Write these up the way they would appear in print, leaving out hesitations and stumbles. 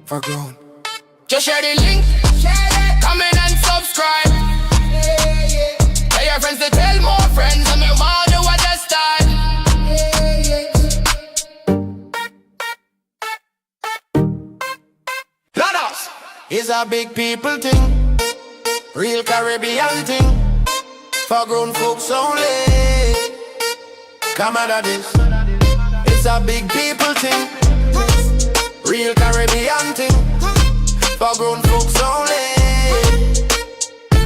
for grown. Just share the link, comment and subscribe. Tell your friends to tell more friends, and me want to watch that style. Lados is a big people thing, real Caribbean thing, for grown folks only. Come out of this. It's a big people thing, real Caribbean thing, for grown folks only.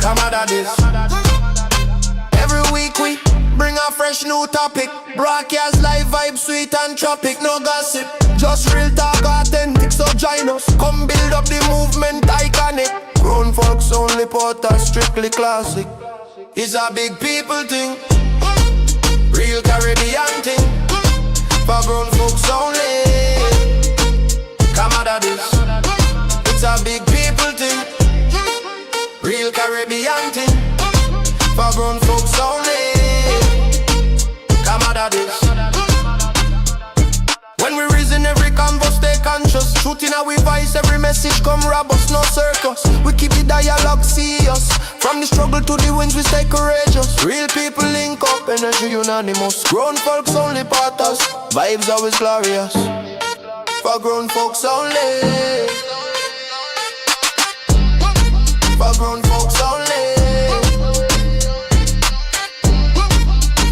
Come out of this. Every week we bring a fresh new topic, broadcast live vibe, sweet and tropic. No gossip, just real talk, authentic. So join us, come build up the movement iconic. Grown folks only podcast, strictly classic. It's a big people thing, real Caribbean thing, for grown folks only. Come out of this. It's a big people thing, real Caribbean thing, for grown folks only. Come out of this. When we reason, every convo stay conscious. Truth in our voice, every message come rob us. No circus, we keep the dialogue serious. From the struggle to the wins, we stay courageous. Real people link up, energy unanimous. Grown folks only part us, vibes always glorious, for grown folks only. For grown folks only.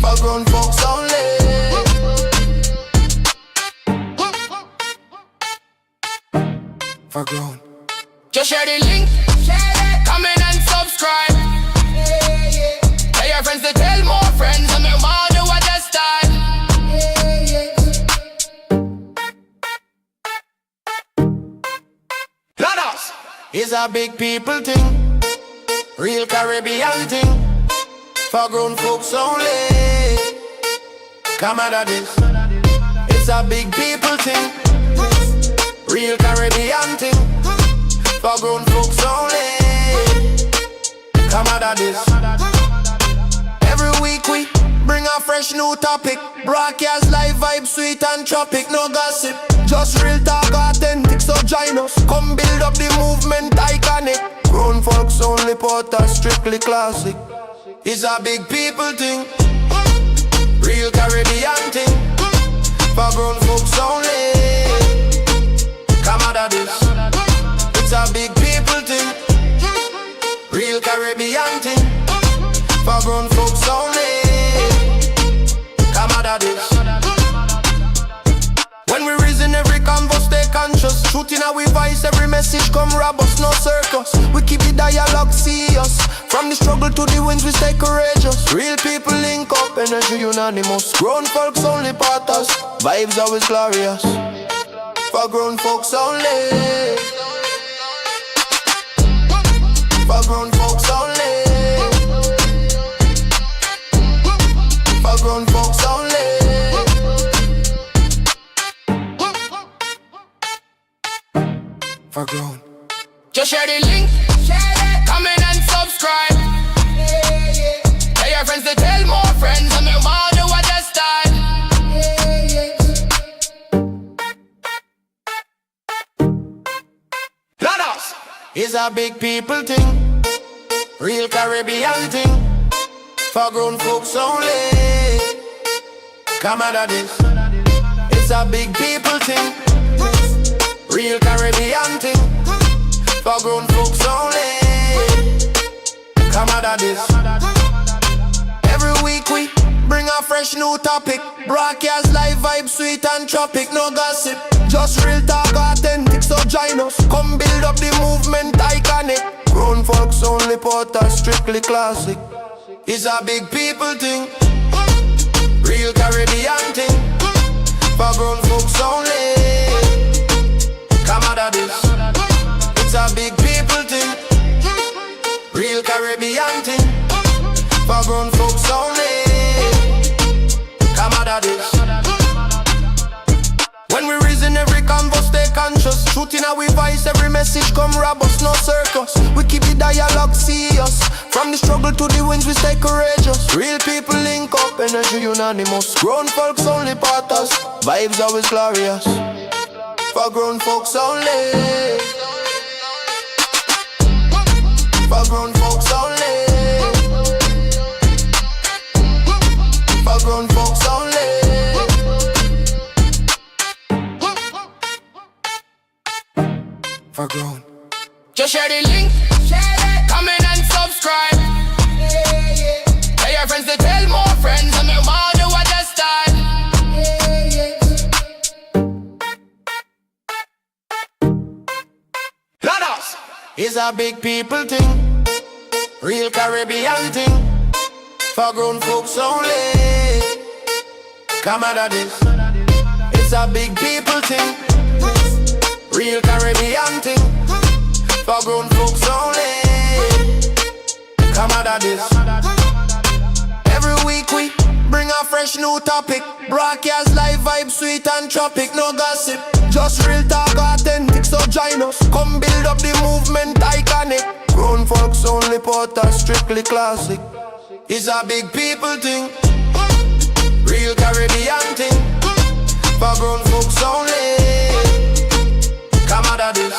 For grown folks only. For grown. Just share the link, comment and subscribe. Tell your friends to tell more friends, and me want to watch that style. Lados is a big people thing, real Caribbean thing, for grown folks only. Come out of this. It's a big people thing, real Caribbean thing, for grown folks only. Come out of this. Every week we bring a fresh new topic, broadcast live vibe, sweet and tropic. No gossip, just real talk, authentic. So join us, come build up the movement iconic. Grown folks only podcast, strictly classic. It's a big people thing, real Caribbean thing, for grown folks only. Come out of this. It's a big people thing, real Caribbean thing, for grown folks only. Come out of this. When we reason, every convo stay conscious. Truth in our voice, every message come rob us. No circus, we keep the dialogue serious. From the struggle to the wins, we stay courageous. Real people link up, energy unanimous. Grown folks only part us, vibes always glorious, for grown folks only. For grown folks only. For grown folks only. For grown. Just share the link, comment and subscribe. Tell your friends to tell more friends, and me want to watch that style. Lados is a big people thing, real Caribbean thing, for grown folks only. Come out of this. It's a big people thing, real Caribbean thing, for grown folks only. Come out of this. Every week we bring a fresh new topic, broadcast live vibe, sweet and tropic. No gossip, just real talk, authentic. So join us, come build up the movement iconic. Grown folks only podcast, strictly classic. It's a big people thing, real Caribbean thing, for grown folks only. Come out of this. It's a big people thing, real Caribbean thing, for grown folks only. Come out of this. When we reason, every convo stay conscious. Truth in our voice, every message come rob us. No circus, we keep the dialogue serious. From the struggle to the wins, we stay courageous. Real people link up, energy unanimous. Grown folks only part us, vibes always glorious, for grown folks only. for grown. Just share the link, comment and subscribe. Tell your friends to tell more friends, and my mom do what just style. Lados is a big people thing, real Caribbean thing, for grown folks only. Come out of this. It's a big people thing, real Caribbean thing, for grown folks only. Come out of this. Every week we bring a fresh new topic, broadcast live vibe, sweet and tropic. No gossip, just real talk, authentic. So join us, come build up the movement iconic. Grown folks only podcast, strictly classic. It's a big people thing, real Caribbean thing, for grown folks only. Come out of this.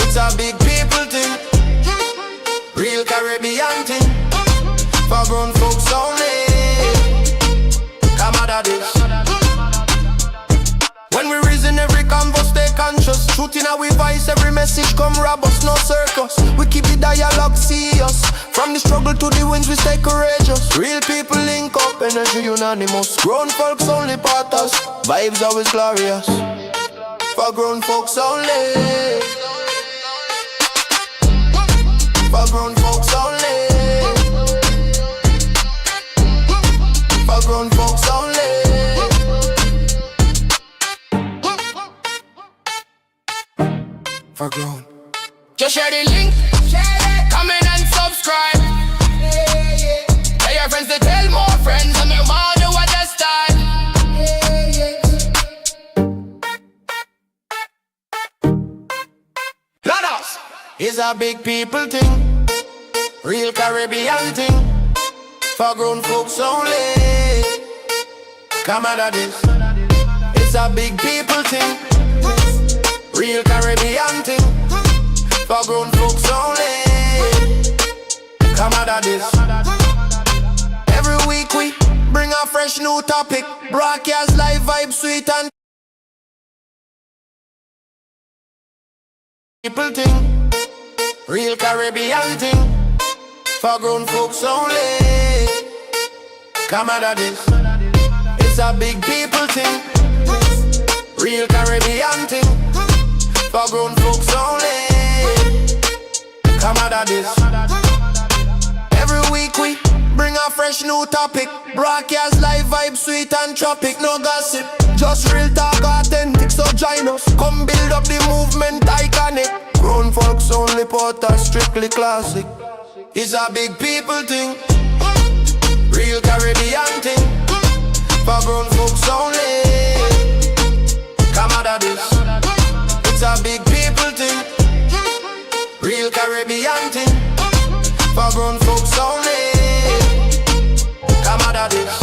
It's a big people thing, real Caribbean thing, for grown folks only. Come out of this. When we reason, every convo stay conscious. Truth in our voice, every message come rob us, no circus. We keep the dialogue serious. From the struggle to the wins, we stay courageous. Real people link up, energy unanimous. Grown folks only part us, vibes always glorious, for grown folks only. For grown folks only. For grown folks only. For grown. Just share the link, comment and subscribe. Tell your friends to tell more friends, and my mom do what just style. Lados is a big people thing, real Caribbean thing, for grown folks only. Come out of this. It's a big people thing, real Caribbean thing, for grown folks only. Come out of this. Every week we bring a fresh new topic, broadcast live vibe, sweet and people thing, real Caribbean thing, for grown folks only. Come out of this. It's a big people thing, real Caribbean thing, for grown folks only. Come out of this. Every week we bring a fresh new topic, broadcast live vibe, sweet and tropic. No gossip, just real talk, authentic. So join us, come build up the movement iconic. Grown folks only podcast, strictly classic. It's a big people thing, real Caribbean thing, for grown folks only. Come out of this. It's a big people thing, real Caribbean thing, for grown folks only. Come out of this.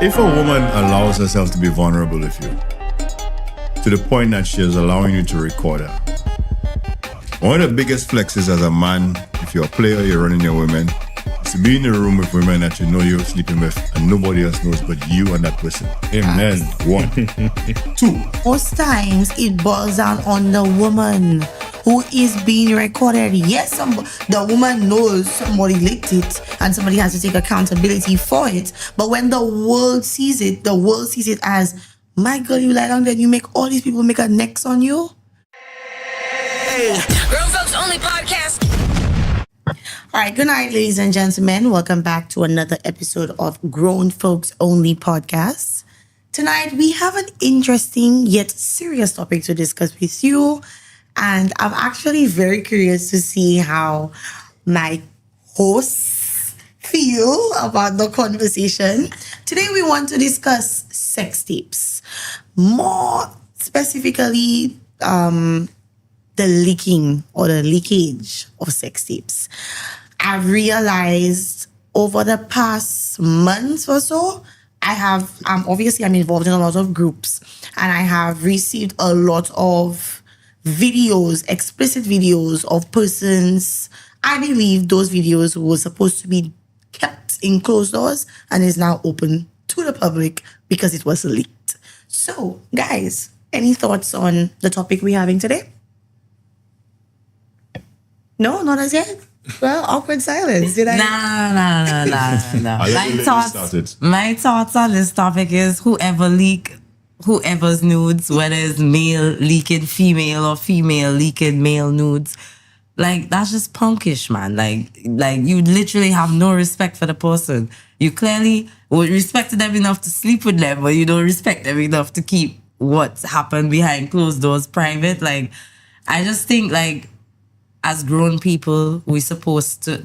If a woman allows herself to be vulnerable with you, to the point that she is allowing you to record her, one of the biggest flexes as a man, if you're a player, you're running your women, is to be in a room with women that you know you're sleeping with and nobody else knows but you and that person. Amen. 1. 2. Most times it boils down on the woman who is being recorded. Yes, the woman knows somebody leaked it and somebody has to take accountability for it. But when the world sees it as, my girl, you lie down there and you make all these people make a next on you. Grown Folks Only Podcast. All right, good night, ladies and gentlemen. Welcome back to another episode of Grown Folks Only Podcast. Tonight, we have an interesting yet serious topic to discuss with you. And I'm actually very curious to see how my hosts feel about the conversation. Today, we want to discuss sex tapes. More specifically, the leaking or the leakage of sex tapes. I've realized over the past months or so, I have, obviously I'm involved in a lot of groups and I have received a lot of videos, explicit videos of persons. I believe those videos were supposed to be kept in closed doors and is now open to the public because it was leaked. So, guys, any thoughts on the topic we're having today? No, not as yet. Well, awkward silence. Did I? No. My thoughts on this topic is whoever's nudes, whether it's male leaking female or female leaking male nudes, like that's just punkish, man. Like you literally have no respect for the person. You clearly would respect them enough to sleep with them, but you don't respect them enough to keep what's happened behind closed doors private. Like, I just think like as grown people, we're supposed to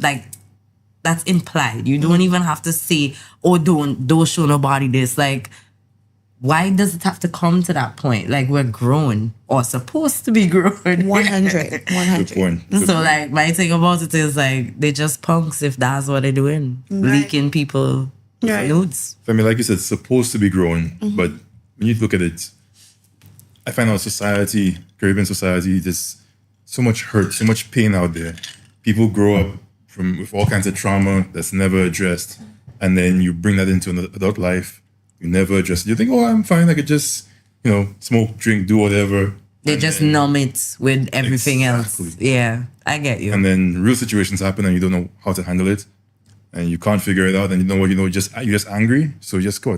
that's implied. You don't even have to say, oh, don't show nobody this. Like, why does it have to come to that point? Like, we're grown or supposed to be grown. 100. Good point. So, like, my thing about it is, like, they just punks if that's what they're doing. Right. Leaking people nudes. I mean, like you said, supposed to be grown, but when you look at it, I find our society, Caribbean society, there's so much hurt, so much pain out there. People grow up with all kinds of trauma that's never addressed, and then you bring that into an adult life. You never address it. You think, oh, I'm fine. I could just, smoke, drink, do whatever. They just numb it with everything else. Yeah, I get you. And then real situations happen and you don't know how to handle it. And you can't figure it out. And you're just angry. So you just go.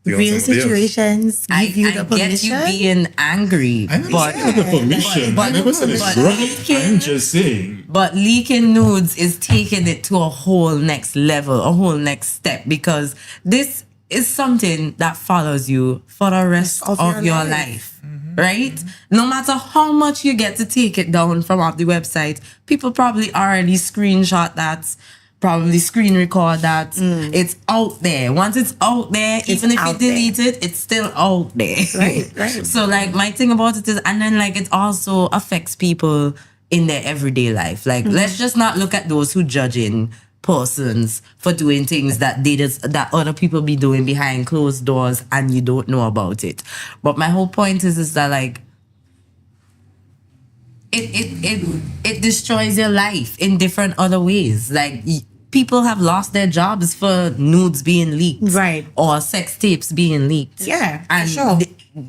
Real situations give you the permission. I get you being angry. I never said the permission. I never said it's right. I'm just saying. But leaking nudes is taking it to a whole next level, a whole next step, because this is something that follows you for the rest of your life. Right? No matter how much you get to take it down from off the website, people probably already screenshot that, probably screen record that. It's out there. Once it's out there, even if you delete it, it's still out there. Right. So, like, my thing about it is, and then, like, it also affects people in their everyday life. Like, let's just not look at those who judging persons for doing things that that other people be doing behind closed doors and you don't know about it. But my whole point is that, like, it destroys your life in different other ways. Like, people have lost their jobs for nudes being leaked, right, or sex tapes being leaked. Yeah, and sure.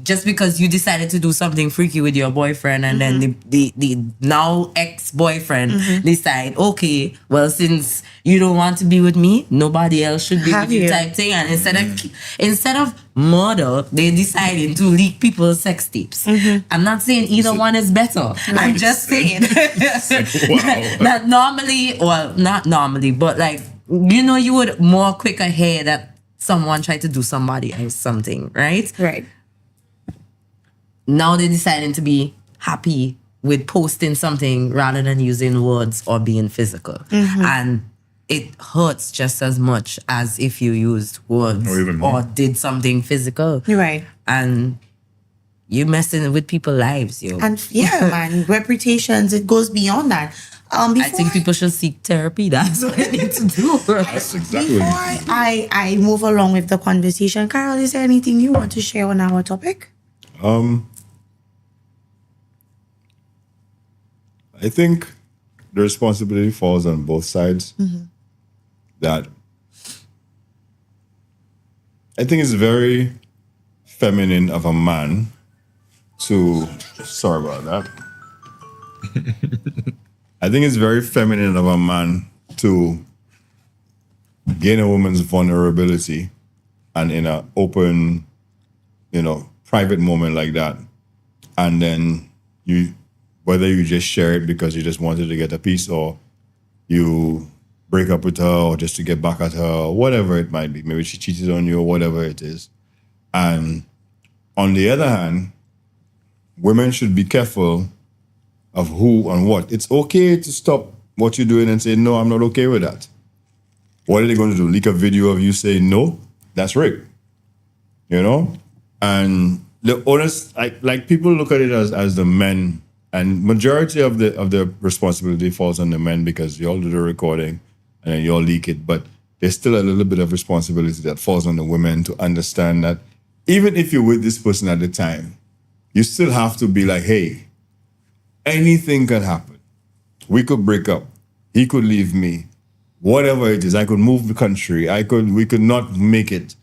Just because you decided to do something freaky with your boyfriend, and then the now ex-boyfriend decide, okay, well, since you don't want to be with me, nobody else should be with you, type thing. And instead of murder, they deciding to leak people's sex tapes. I'm not saying either one is better. I'm just saying that normally, well, not normally, but like, you would more quicker hear that someone tried to do somebody else something, right? Right. Now they're deciding to be happy with posting something rather than using words or being physical. And it hurts just as much as if you used words or did something physical. Right. And you're messing with people's lives, yo. And yeah, man, reputations, it goes beyond that. I think people should seek therapy. That's what they need to do. That's exactly Before what I move along with the conversation, Carol, is there anything you want to share on our topic? I think the responsibility falls on both sides. That I think it's very feminine of a man to. Sorry about that. I think it's very feminine of a man to gain a woman's vulnerability and in an open, private moment like that. And then whether you just share it because you just wanted to get a piece or you break up with her or just to get back at her or whatever it might be. Maybe she cheated on you or whatever it is. And on the other hand, women should be careful of who and what. It's okay to stop what you're doing and say, no, I'm not okay with that. What are they going to do? Leak a video of you saying no? That's rape. And the honest, like people look at it as the men, and majority of the responsibility falls on the men because you all do the recording and then you all leak it. But there's still a little bit of responsibility that falls on the women to understand that even if you're with this person at the time, you still have to be like, hey, anything can happen. We could break up. He could leave me. Whatever it is, I could move the country. We could not make it.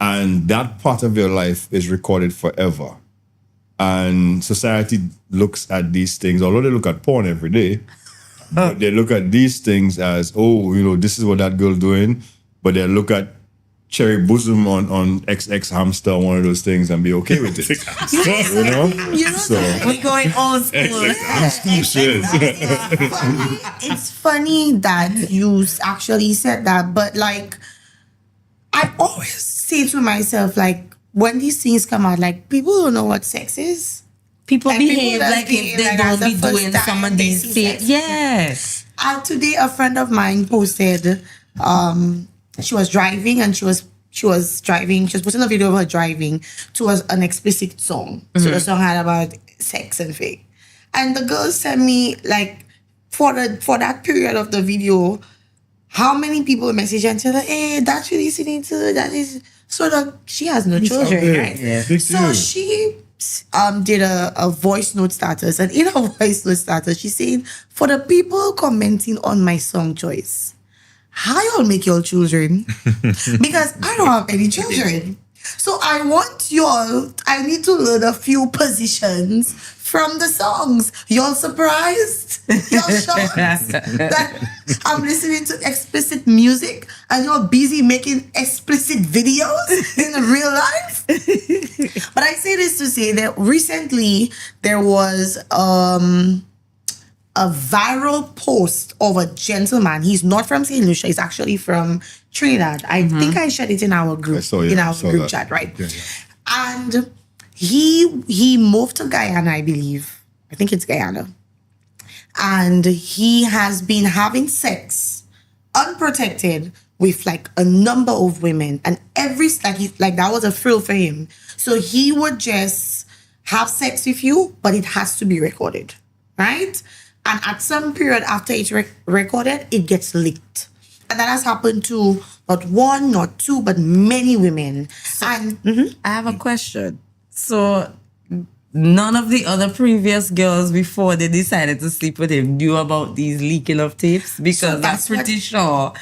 And that part of your life is recorded forever. And society looks at these things, although they look at porn every day, but they look at these things as, this is what that girl doing. But they look at cherry bosom on XX hamster, one of those things, and be okay with it. So We're going old school. It's funny that you actually said that, but like, I always say to myself, like, when these things come out, like, people don't know what sex is. People Like, behave people like if they like don't that's be the first doing time some of they these see things. sex. Yes. Today, a friend of mine posted, she was driving and she was putting a video of her driving to an explicit song. So the song had about sex and fake. And the girl sent me, like, for that period of the video, how many people message and tell her, hey, that's really sitting to that is so that she has no children, right? Yeah. So she did a voice note status, and in her voice note status, she's saying, for the people commenting on my song choice, how y'all make your children? Because I don't have any children. So I need to learn a few positions from the songs. Y'all surprised? Y'all shocked that I'm listening to explicit music and you're busy making explicit videos in real life? But I say this to say that recently there was a viral post of a gentleman. He's not from St. Lucia. He's actually from Trinidad. I think I shared it in our group, group chat, right? Yeah. And he moved to Guyana, I believe. I think it's Guyana. And he has been having sex unprotected with like a number of women, and that was a thrill for him. So he would just have sex with you, but it has to be recorded, right? And at some period after it's recorded, it gets leaked. And that has happened to not one, not two, but many women. And I have a question. So none of the other previous girls before they decided to sleep with him knew about these leaking of tapes? Because that's pretty sure.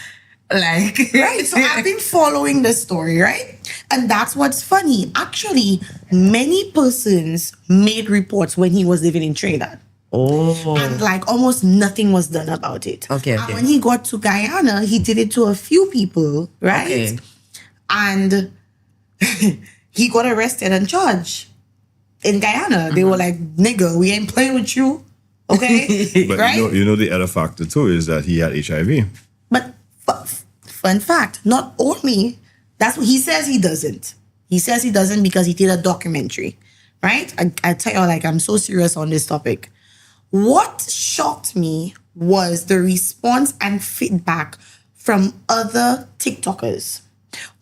Like, right. So I've been following the story, right? And that's what's funny. Actually, many persons made reports when he was living in Trinidad. Oh. And like almost nothing was done about it. Okay. And when he got to Guyana, he did it to a few people, right? Okay. And he got arrested and charged in Guyana. They were like, nigga, we ain't playing with you. Okay? But right? you know the other factor too is that he had HIV. But fun fact, not only, that's what he says he doesn't. He says he doesn't because he did a documentary, right? I tell you, like, I'm so serious on this topic. What shocked me was the response and feedback from other TikTokers.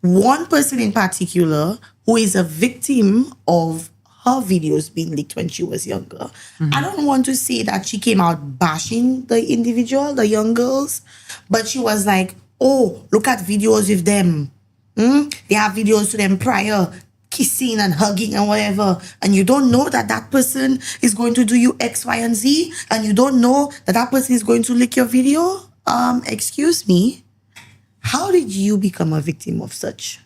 One person in particular who is a victim of her videos being leaked when she was younger. I don't want to say that she came out bashing the individual, the young girls, but she was like, oh, look at videos with them. They have videos to them prior, kissing and hugging and whatever. And you don't know that that person is going to do you X, Y, and Z. And you don't know that that person is going to lick your video. Excuse me. How did you become a victim of such?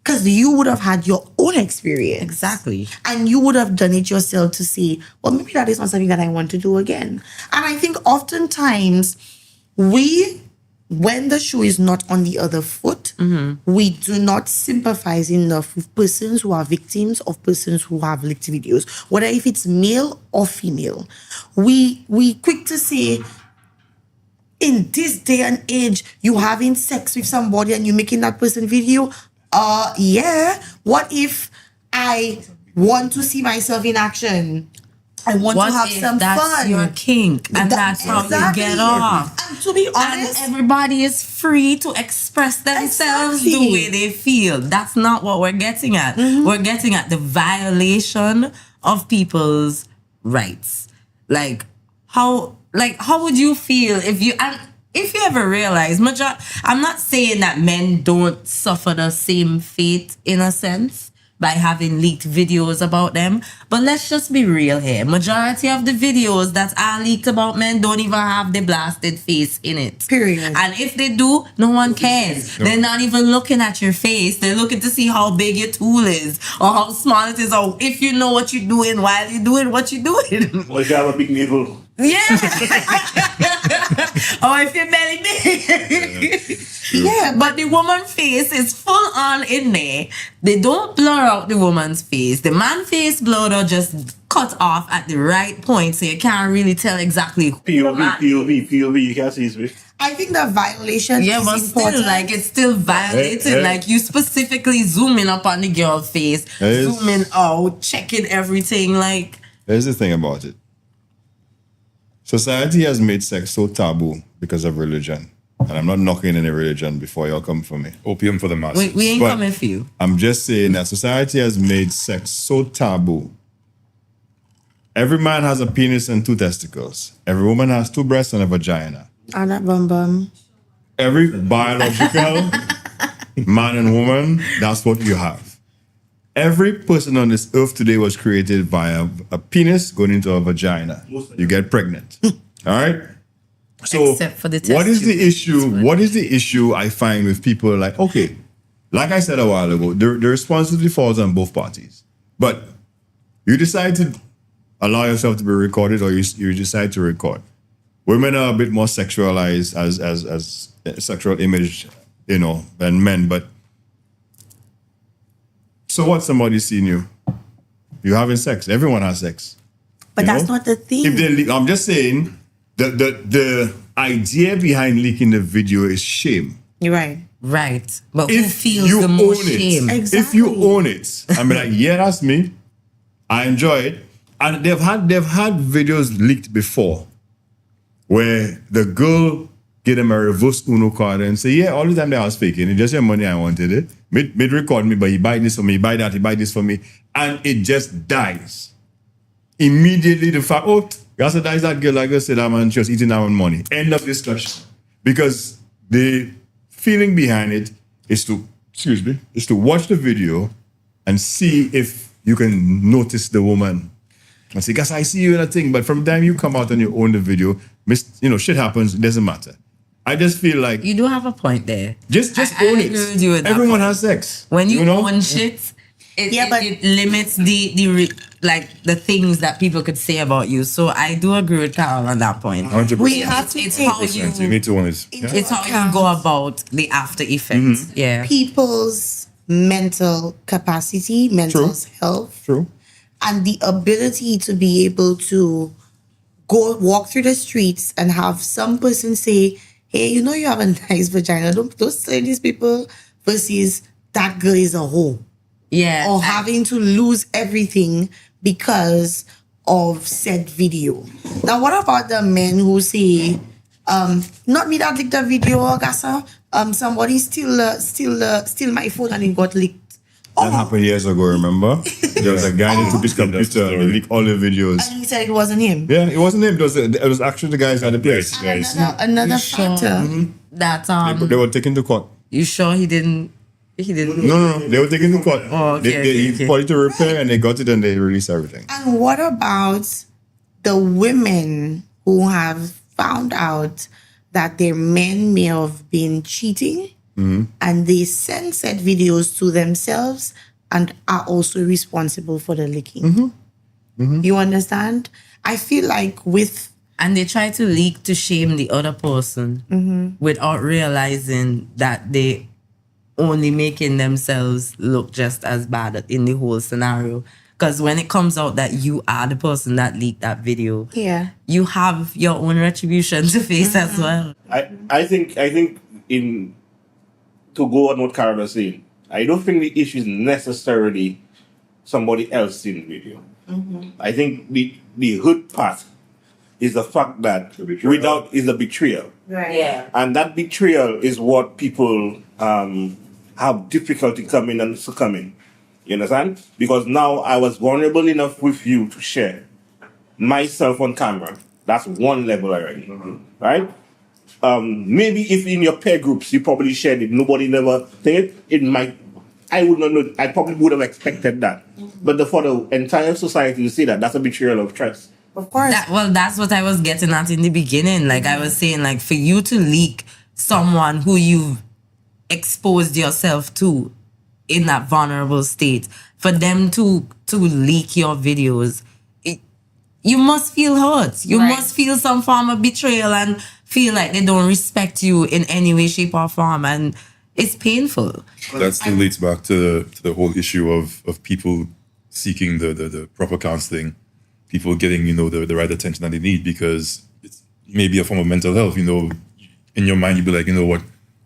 Because you would have had your own experience. Exactly. And you would have done it yourself to say, well, maybe that is not something that I want to do again. And I think oftentimes when the shoe is not on the other foot, we do not sympathize enough with persons who are victims of persons who have leaked videos, whether if it's male or female. We quick to say, in this day and age, you having sex with somebody and you making that person video. Yeah. What if I want to see myself in action? I want to have some that's fun. Your kink, and that's how you get off. And to be honest, and everybody is free to express themselves the way they feel. That's not what we're getting at. We're getting at the violation of people's rights. Like how would you feel if you ever realize, I'm not saying that men don't suffer the same fate in a sense by having leaked videos about them, but let's just be real here. Majority of the videos that are leaked about men don't even have the blasted face in it. Period. And if they do, no one cares. They're not even looking at your face. They're looking to see how big your tool is or how small it is, or if you know what you're doing while you're doing what you're doing. Or if you have a big navel. Yeah. Or if you're belly big. Yeah, but the woman's face is full on in there. They don't blur out the woman's face. The man's face blurred or just cut off at the right point, so you can't really tell exactly who. POV, you can't see his face. I think the violation is but important. still, like, it's still violated. Like, you specifically zooming up on the girl's face, zooming out, checking everything, like. Here's the thing about it. Society has made sex so taboo because of religion. And I'm not knocking any religion before y'all come for me. Opium for the masses. We ain't coming for you. I'm just saying that society has made sex so taboo. Every man has a penis and 2 testicles. Every woman has 2 breasts and a vagina. And that bum bum. Every biological man and woman, that's what you have. Every person on this earth today was created via a penis going into a vagina. You get pregnant. All right? So Except for the what is the test issue? What is the issue I find with people like, okay, like I said a while ago, the responsibility falls on both parties. But you decide to allow yourself to be recorded, or you decide to record. Women are a bit more sexualized as sexual image, than men. But so what? Somebody's seen you. You're having sex. Everyone has sex. But that's not the thing. I'm just saying. The idea behind leaking the video is shame. You're right. Right. But who If feels you the own most it, shame? Exactly. if you own it, I mean, like, yeah, that's me. I enjoy it, and they've had videos leaked before, where the girl gave them a reverse Uno card and say, yeah, all the time they was faking it, just your money, I wanted it. Made record me, but he buy this for me, he buy that, he buy this for me, and it just dies. Immediately, the fact, that's that girl, like I said, that man, she was eating our money. End of discussion. Because the feeling behind it is to watch the video and see if you can notice the woman. And say, guys, I see you in a thing, but from the time you come out and you own the video, shit happens, it doesn't matter. I just feel like You do have a point there. just I own agree with it. you with that Everyone point. has sex. When you own shit, it limits the things that people could say about you. So I do agree with Carol on that point. 100%. We have to It's take how You need to own it. It's how you go about the after effects. Yeah. people's mental capacity, mental health, True. and the ability to be able to go walk through the streets and have some person say, hey, you have a nice vagina. Don't say these people versus that girl is a hoe. Yeah. Or having to lose everything because of said video. Now, what about the men who say, not me that leaked the video, Gasa. Somebody steal my phone and it got leaked. That happened years ago, remember? There was a guy that took his computer and leaked all the videos. And he said it wasn't him. Yeah, it wasn't him. It was actually the guys at the place. Another factor. That They were taken to court. you sure he didn't? He didn't. No. They were taken to court. Oh, okay, He put it to repair and they got it and they released everything. And what about the women who have found out that their men may have been cheating and they send said videos to themselves and are also responsible for the leaking? You understand? I feel like And they try to leak to shame the other person without realizing that they only making themselves look just as bad in the whole scenario. Because when it comes out that you are the person that leaked that video, you have your own retribution to face as well. I think to go on what Carol was saying, I don't think the issue is necessarily somebody else in the video. I think the hood part is the fact that is the betrayal. right. Yeah. And that betrayal is what people have difficulty coming and succumbing. You understand? Because now I was vulnerable enough with you to share myself on camera. That's one level already. Right? Maybe if in your peer groups you probably shared it, nobody never think it might. I would not know. I probably would have expected that. But for the entire society to see that's a betrayal of trust. Of course. That's what I was getting at in the beginning. Like I was saying, like for you to leak someone who you've exposed yourself to in that vulnerable state, for them to leak your videos, you must feel hurt. You must feel some form of betrayal and feel like they don't respect you in any way, shape, or form. And it's painful. That still leads back to the whole issue of people seeking the proper counseling, people getting, the right attention that they need, because it's maybe a form of mental health. In your mind, you'd be like,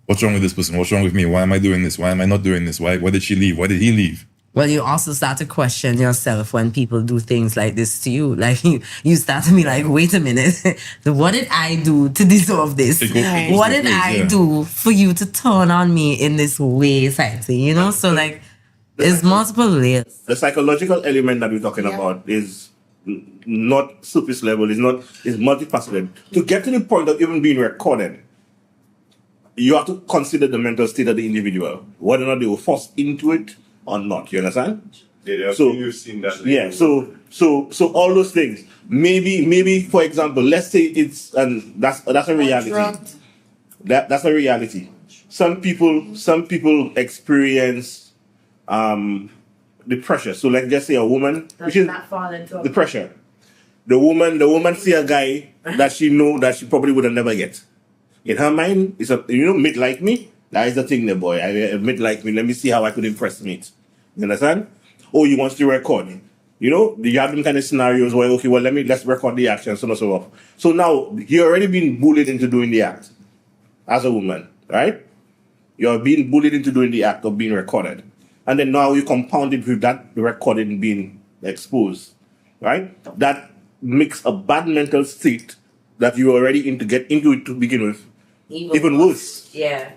what's wrong with this person? What's wrong with me? Why am I doing this? Why am I not doing this? Why did she leave? Why did he leave? Well, you also start to question yourself when people do things like this to you. Like you start to be like, wait a minute, what did I do to deserve this? What did I do for you to turn on me in this way, something, So like, there's multiple layers. The psychological element that we're talking about is not surface level. Is multifaceted. To get to the point of even being recorded, you have to consider the mental state of the individual, whether or not they were forced into it or not. You understand? Yeah, so you've seen that. Yeah. So all those things. Maybe for example, let's say it's that's a reality. That's a reality. Some people experience the pressure. So let's just say a woman, which is the pressure. The woman see a guy that she know that she probably would have never get. In her mind, it's mate like me. That is the thing, the boy. I mate like me. Let me see how I could impress mate. You understand? Oh, you want to record? You have them kind of scenarios where let's record the action, so on and so forth. So now you're already being bullied into doing the act as a woman, right? You're being bullied into doing the act of being recorded, and then now you compound it with that recording being exposed, right? That makes a bad mental state that you're already in to get into it to begin with. Even worse. Yeah.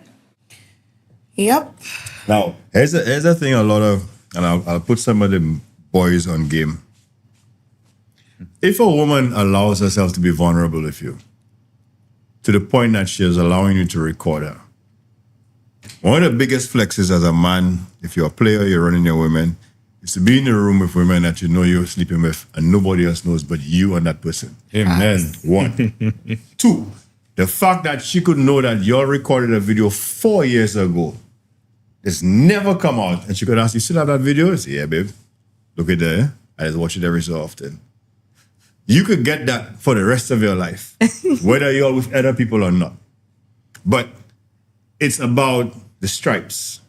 Yep. Now, here's a thing a lot of, and I'll put some of the boys on game. If a woman allows herself to be vulnerable with you, to the point that she is allowing you to record her, one of the biggest flexes as a man, if you're a player, you're running your women, is to be in a room with women that you know you're sleeping with and nobody else knows but you and that person. Amen. One. Two, the fact that she could know that you recorded a video 4 years ago, it's never come out, and she could ask, you still have that video? I say, yeah, babe. Look at that. I just watch it every so often. You could get that for the rest of your life, whether you're with other people or not. But it's about the stripes.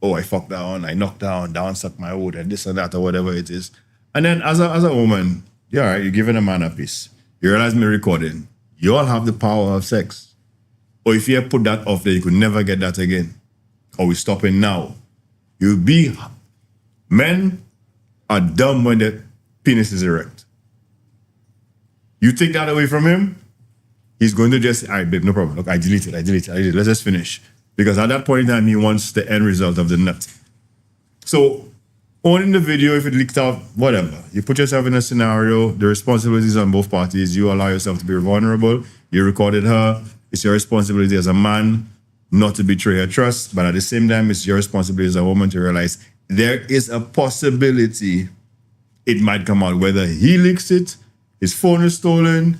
Oh, I fucked down, I knocked down sucked my wood, and this and that, or whatever it is. And then as a woman, you're all right, you're giving a man a piece. You realize me recording. You all have the power of sex. Or if you put that off there, you could never get that again. Or we're stopping now. Men are dumb when the penis is erect. You take that away from him, he's going to just, all right, babe, no problem. Look, I delete it. Let's just finish. Because at that point in time, he wants the end result of the nut. So owning the video, if it leaked out, whatever. You put yourself in a scenario, the responsibilities on both parties. You allow yourself to be vulnerable. You recorded her. It's your responsibility as a man not to betray her trust. But at the same time, it's your responsibility as a woman to realize there is a possibility it might come out. Whether he leaks it, his phone is stolen,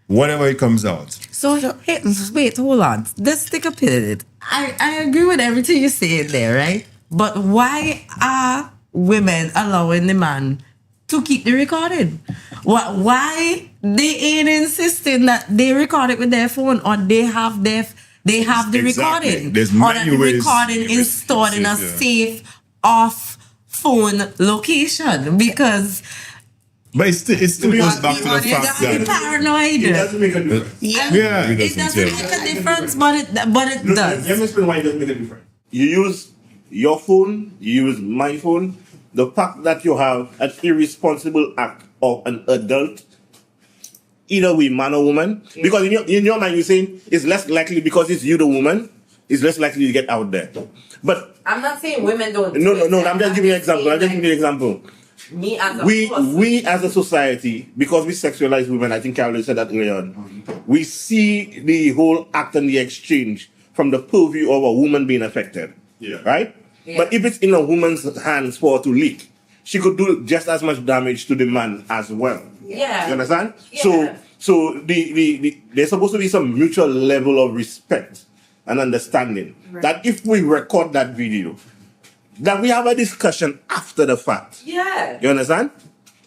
whatever it comes out. So, hey, wait, hold on. Let's take a pin in it. I agree with everything you say there, right? But why are women allowing the man to keep the recording? Why they ain't insisting that they record it with their phone, or they have the recording, There's or that many the ways. recording is stored in a safe off phone location? Because But it still goes back to the you fact gotta be that paranoid. It doesn't make a difference. yeah, It doesn't make a difference, but it does. Let me explain why it doesn't make a difference. You use your phone, you use my phone. The fact that you have an irresponsible act of an adult, either we man or woman, because in your mind you're saying it's less likely because it's you the woman, it's less likely to get out there. But I'm not saying women don't. no, I'm just giving you an example. Me as a We as a society, because we sexualize women, I think Carolyn said that earlier on, we see the whole act and the exchange from the purview of a woman being affected. Yeah. Right? Yeah. But if it's in a woman's hands for her to leak, she could do just as much damage to the man as well. Yeah. You understand? Yeah. So there's supposed to be some mutual level of respect and understanding that if we record that video, that we have a discussion after the fact. Yeah. You understand?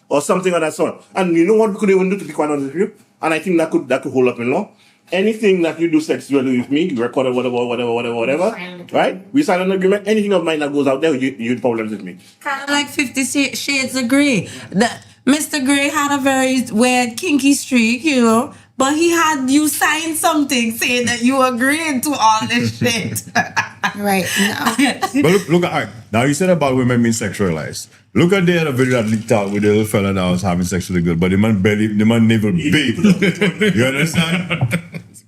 Or something of that sort. And you know what we could even do, to be quite honest with you? And I think that could hold up in law. Anything that you do sexually with me, you record it, whatever, right? We sign an agreement. Anything of mine that goes out there, you had problems with me. Kind of like 50 Shades of Grey. Mr. Grey had a very weird, kinky streak, you know, but he had you sign something saying that you agreed to all this shit. Right. No. But look at all right. Now you said about women being sexualized. Look at the other video that leaked out with the little fella that was having sex with the girl, but the man navel big. You understand?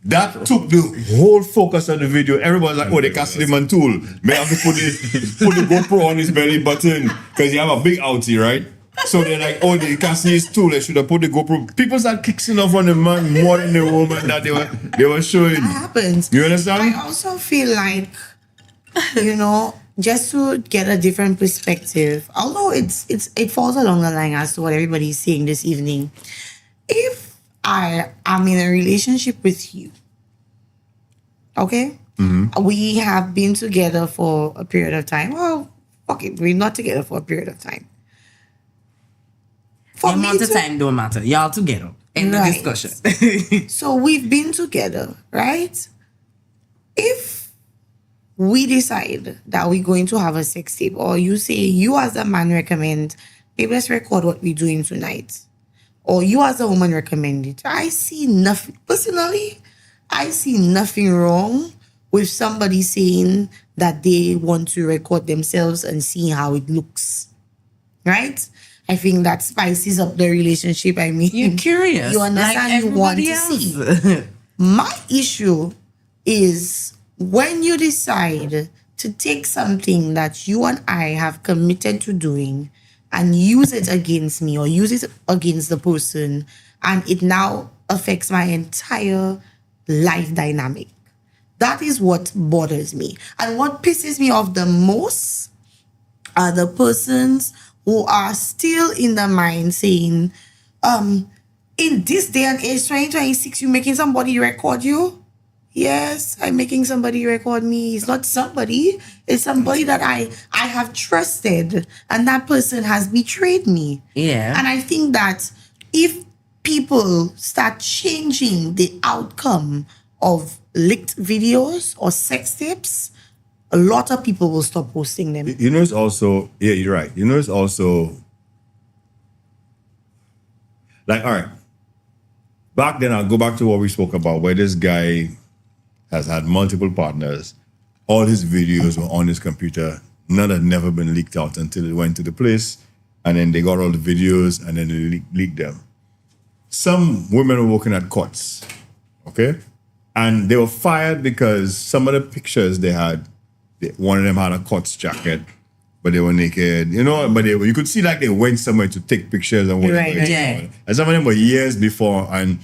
That took the whole focus of the video. Everybody's like, oh, they can't see the man tool. May have to put the GoPro on his belly button because he have a big outie, right? So they're like, oh, they can't see his tool. They should have put the GoPro. People start kicking off on the man more than the woman that they were showing. That happens. You understand? I also feel like, you know, just to get a different perspective, although it falls along the line as to what everybody's saying this evening. If I am in a relationship with you, okay? Mm-hmm. We have been together for a period of time. Well, fuck it, we're not together for a period of time. The amount of time don't matter. Y'all together in the discussion. So we've been together, right? If we decide that we're going to have a sex tape, or you say you as a man recommend, babe, let's record what we're doing tonight, or you as a woman recommend it, I see nothing, personally, I see nothing wrong with somebody saying that they want to record themselves and see how it looks, right? I think that spices up the relationship. I mean, You're curious. You understand? Like you want to everybody see. My issue is when you decide to take something that you and I have committed to doing and use it against me or use it against the person, and it now affects my entire life dynamic. That is what bothers me. And what pisses me off the most are the persons who are still in the mind saying, in this day and age, 2026, you making somebody record you? Yes, I'm making somebody record me. It's not somebody. It's somebody that I have trusted, and that person has betrayed me. Yeah. And I think that if people start changing the outcome of leaked videos or sex tapes, a lot of people will stop posting them. You know, it's also, yeah, you're right. You know, it's also, like, all right, back then, I'll go back to what we spoke about, where this guy has had multiple partners. All his videos were on his computer. None had never been leaked out until it went to the place, and then they got all the videos, and then they leaked them. Some women were working at courts, okay? And they were fired because some of the pictures they had, one of them had a courts jacket, but they were naked, you know, but you could see like they went somewhere to take pictures and whatever. Right, right. Yeah. And some of them were years before, and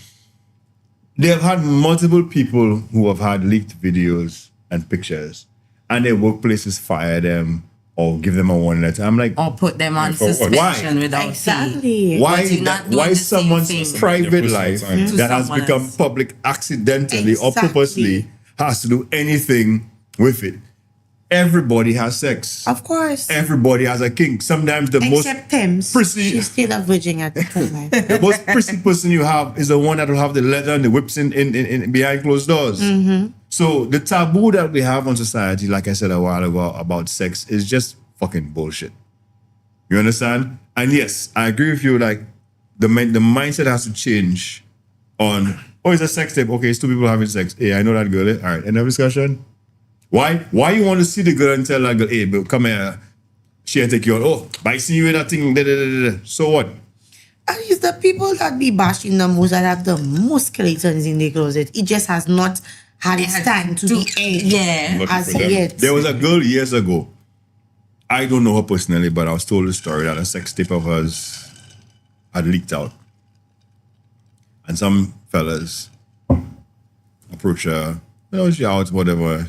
they have had multiple people who have had leaked videos and pictures, and their workplaces fire them or give them a warning letter. I'm like, Or put them on For what? suspension Why? without Exactly. fee. why But you're not doing why the same someone's thing. private Your personal life time. To that has someone become else. public accidentally or Exactly. purposely has to do anything with it? Everybody has sex. Of course. Everybody has a kink. Sometimes the most Except Thames. prissy- She's still a virgin at the time. the most prissy person you have is the one that will have the leather and the whips in behind closed doors. So the taboo that we have on society, like I said a while ago about sex, is just fucking bullshit. You understand? And yes, I agree with you. Like the mindset has to change. On it's a sex tape. Okay, it's two people having sex. Hey, I know that girl. All right, end of discussion. Why you want to see the girl and tell that girl, hey, but come here, she and take you out. Oh, but I see you in that thing. Da, da, da, da, da. So what? And it's the people that be bashing the most that have the most skeletons in the closet. It just has not had its time to be aired Yeah. Lucky as for them. yet. There was a girl years ago. I don't know her personally, but I was told the story that a sex tape of hers had leaked out. And some fellas approached her, she out, whatever.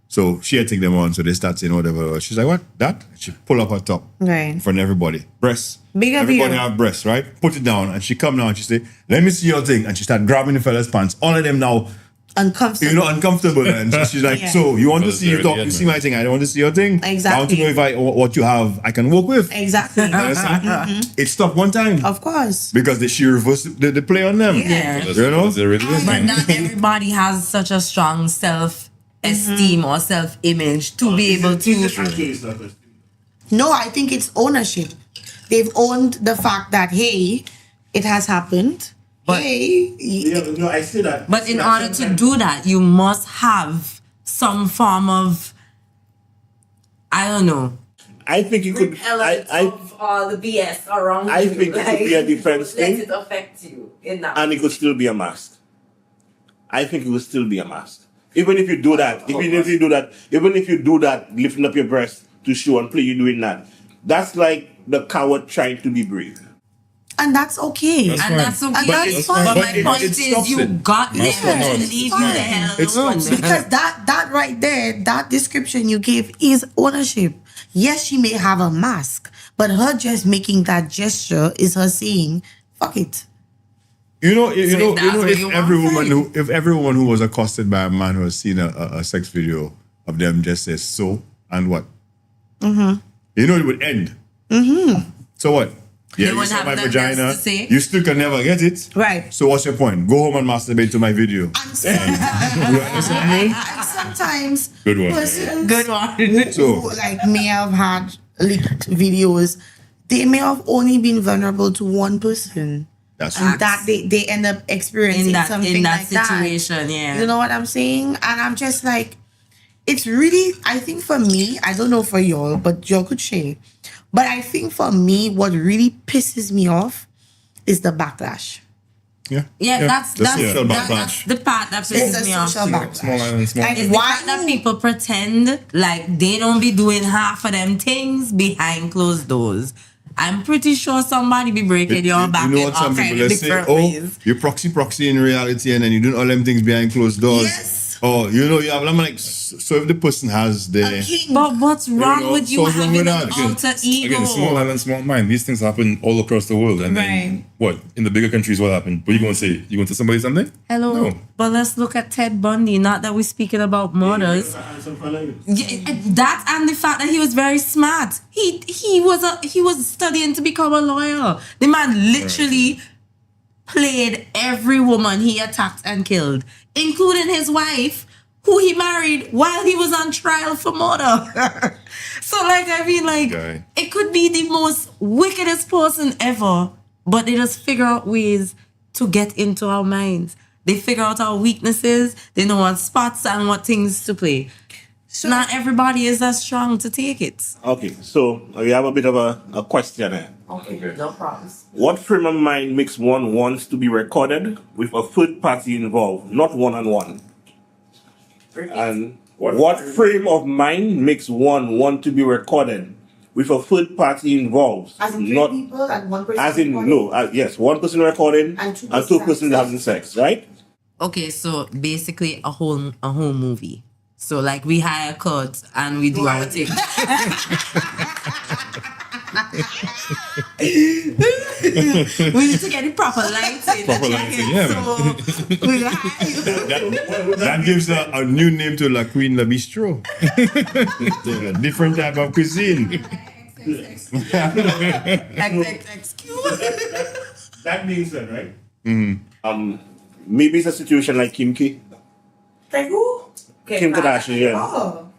So she had taken them on, so they start saying whatever. She's like, what? That? She pull up her top Right. in front of everybody. Breasts. Big of Everybody you. have breasts, right? Put it down. And she come down and she say, let me see your thing. And she start grabbing the fella's pants. All of them now, Uncomfortable. uncomfortable. And she's like, Yeah. so you want to Fellas see you already talk, you had see me. my thing. I don't want to see your thing. Exactly. I want to know if what you have, I can work with. Exactly. It stopped one time. Of course. Because she reversed the play on them. Yeah. You know? That's the real But thing. not everybody has such a strong self-esteem or self-image to be able to. No, I think it's ownership. They've owned the fact that, hey, it has happened. But- No, I see that. But in order to do that, you must have some form of, I don't know. I think you could. of all the BS around I think it could be a defense thing. Let it affect you in that. And it could still be a mask. I think it will still be a mask. Even if you do that, even if you do that, lifting up your breast to show and play, you doing that. That's like the coward trying to be brave. And that's okay. That's And fine. that's okay. And that's fine. But But my it point stops is, you it. got them That's fine. to It's leave you fine. the hell It stops alone. it. Because that right there, that description you gave is ownership. Yes, she may have a mask, but her just making that gesture is her saying, fuck it. You know, So if that's what you want, if every woman who was accosted by a man who has seen a sex video of them just says so and what, you know, it would end. So what? Yeah, you wouldn't saw have my nothing vagina. else to say. You still can never get it. Right. So what's your point? Go home and masturbate to my video. And sometimes Good one. persons Good one. So who like may have had leaked videos, they may have only been vulnerable to one person. that's And that they end up experiencing something in that like that. situation, yeah. You know what I'm saying? And I'm just like, it's really, I think for me, I don't know for y'all, but y'all could share. But I think for me, what really pisses me off is the backlash. yeah. That's The social that's backlash. the part that It's pisses the me off. social too. backlash. Small island, small Like, It's the why fact that people pretend like they don't be doing half of them things behind closed doors. I'm pretty sure somebody be breaking your back You know in what all some kind people of they say? different Oh, ways. you proxy in reality, and then you doing all them things behind closed doors. Yes. Oh, you know, you have. I'm like, so if the person has the King. But what's wrong know, with you so what's wrong having with an that? alter ego? Again, small island, small mind. These things happen all across the world. And then what? In the bigger countries, what happened? What are you going to say? You going to tell somebody something? Hello, No. but let's look at Ted Bundy. Not that we're speaking about murders. Yeah, that and the fact that he was very smart. He was studying to become a lawyer. The man literally played every woman he attacked and killed, including his wife, who he married while he was on trial for murder. So, like, I mean, like, Guy. it could be the most wickedest person ever, but they just figure out ways to get into our minds. They figure out our weaknesses. They know what spots and what things to play. So not everybody is as strong to take it. Okay, so we have a bit of a question here. Okay, no problems. What frame of mind makes one wants to be recorded with a third party involved, not one-on-one? And what frame of mind makes one want to be recorded with a third party involved. As in three not people and one person. as in recording? no, yes, one person recording And two and two persons persons having sex, right? Okay, so basically a whole movie. So like we hire Kurt and we do our thing. We need to get the proper lighting. Proper lighting, yeah, So we hire That gives a new name to La Queen La Bistro. A different type of cuisine. That being said, right? Maybe it's a situation like Kim K. Like who? Okay, Kim Kardashian, yeah. Oh.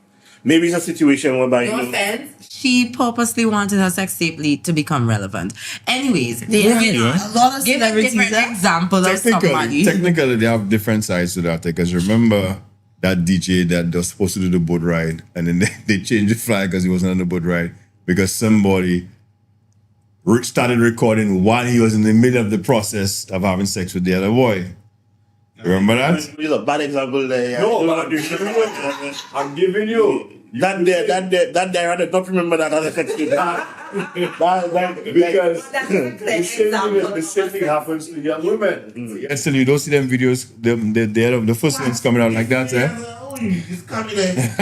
Maybe it's a situation whereby No offense. She purposely wanted her sex tape lead to become relevant. Anyways, Yeah. moving on. A lot of Give a celebrities, different example of somebody. Technically, they have different sides to that. Because remember that DJ that was supposed to do the boat ride, and then they changed the flag because he wasn't on the boat ride because somebody started recording while he was in the middle of the process of having sex with the other boy. Remember that? it's a bad example there. No, I'm giving you. That there, I don't remember that as a sex tape. Because the same thing happens to young women. And still, you don't see them videos, the first ones coming out like that, eh? It's coming there.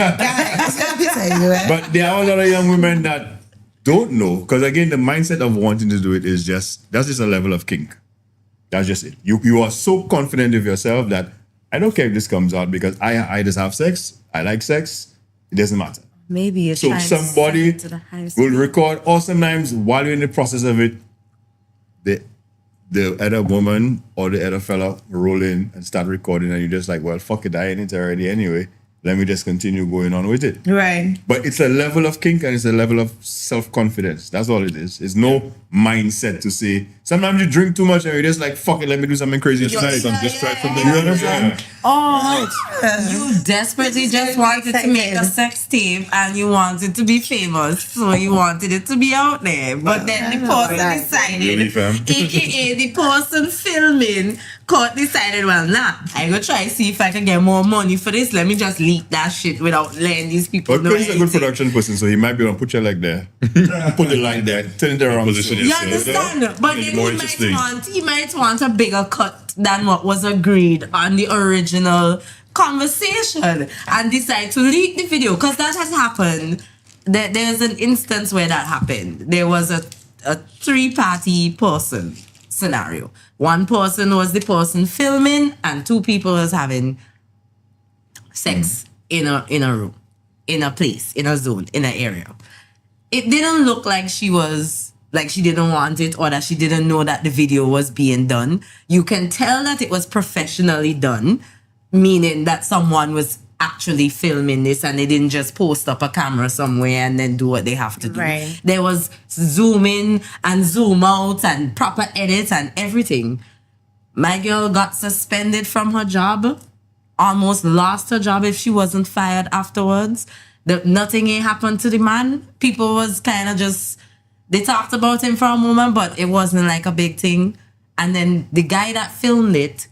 But there are a lot of young women that don't know, because again, the mindset of wanting to do it is that's just a level of kink. That's just it. You are so confident of yourself that I don't care if this comes out because I just have sex, I like sex, it doesn't matter. Maybe you're So trying somebody to set it to the highest will record, or sometimes while you're in the process of it, the other woman or the other fella roll in and start recording, and you're just like, well, fuck it, I ain't it already anyway. Let me just continue going on with it. Right. But it's a level of kink and it's a level of self-confidence. That's all it is. It's no mindset to say, sometimes you drink too much and you're just like, fuck it, let me do something crazy tonight. Just try from the You understand? Oh, you desperately just wanted to make a sex tape and you wanted to be famous, so you wanted it to be out there. But then the person Really, fam? decided, aka the person filming, decided, well, nah, I go try see if I can get more money for this. Let me just leak that shit without letting these people But know. Chris is a good production person, so he might be able to put your leg there, put the light there, turn it around. Position You yourself. understand? But Make it then more he interesting. might want a bigger cut than what was agreed on the original conversation and decide to leak the video, because that has happened. There's an instance where that happened. There was a three-party person scenario. One person was the person filming and two people was having sex in a room, in a place, in a zone, in an area. It didn't look like she didn't want it or that she didn't know that the video was being done. You can tell that it was professionally done, meaning that someone was actually filming this and they didn't just post up a camera somewhere and then do what they have to do. Right. There was zoom in and zoom out and proper edits and everything. My girl got suspended from her job, almost lost her job if she wasn't fired afterwards. Nothing ain't happened to the man. People was kind of just, they talked about him for a moment, but it wasn't like a big thing. And then the guy that filmed it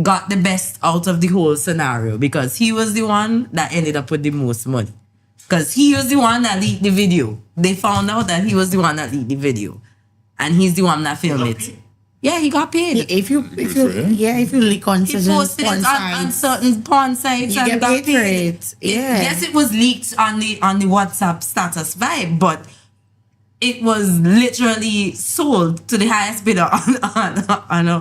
got the best out of the whole scenario because he was the one that ended up with the most money. Because he was the one that leaked the video. They found out that he was the one that leaked the video. And he's the one that filmed it. Yeah, he got paid. If you leak on He certain posted porn it on sites, certain porn sites you and get got paid for paid. it. Yeah. Yes, it was leaked on the WhatsApp status vibe, but it was literally sold to the highest bidder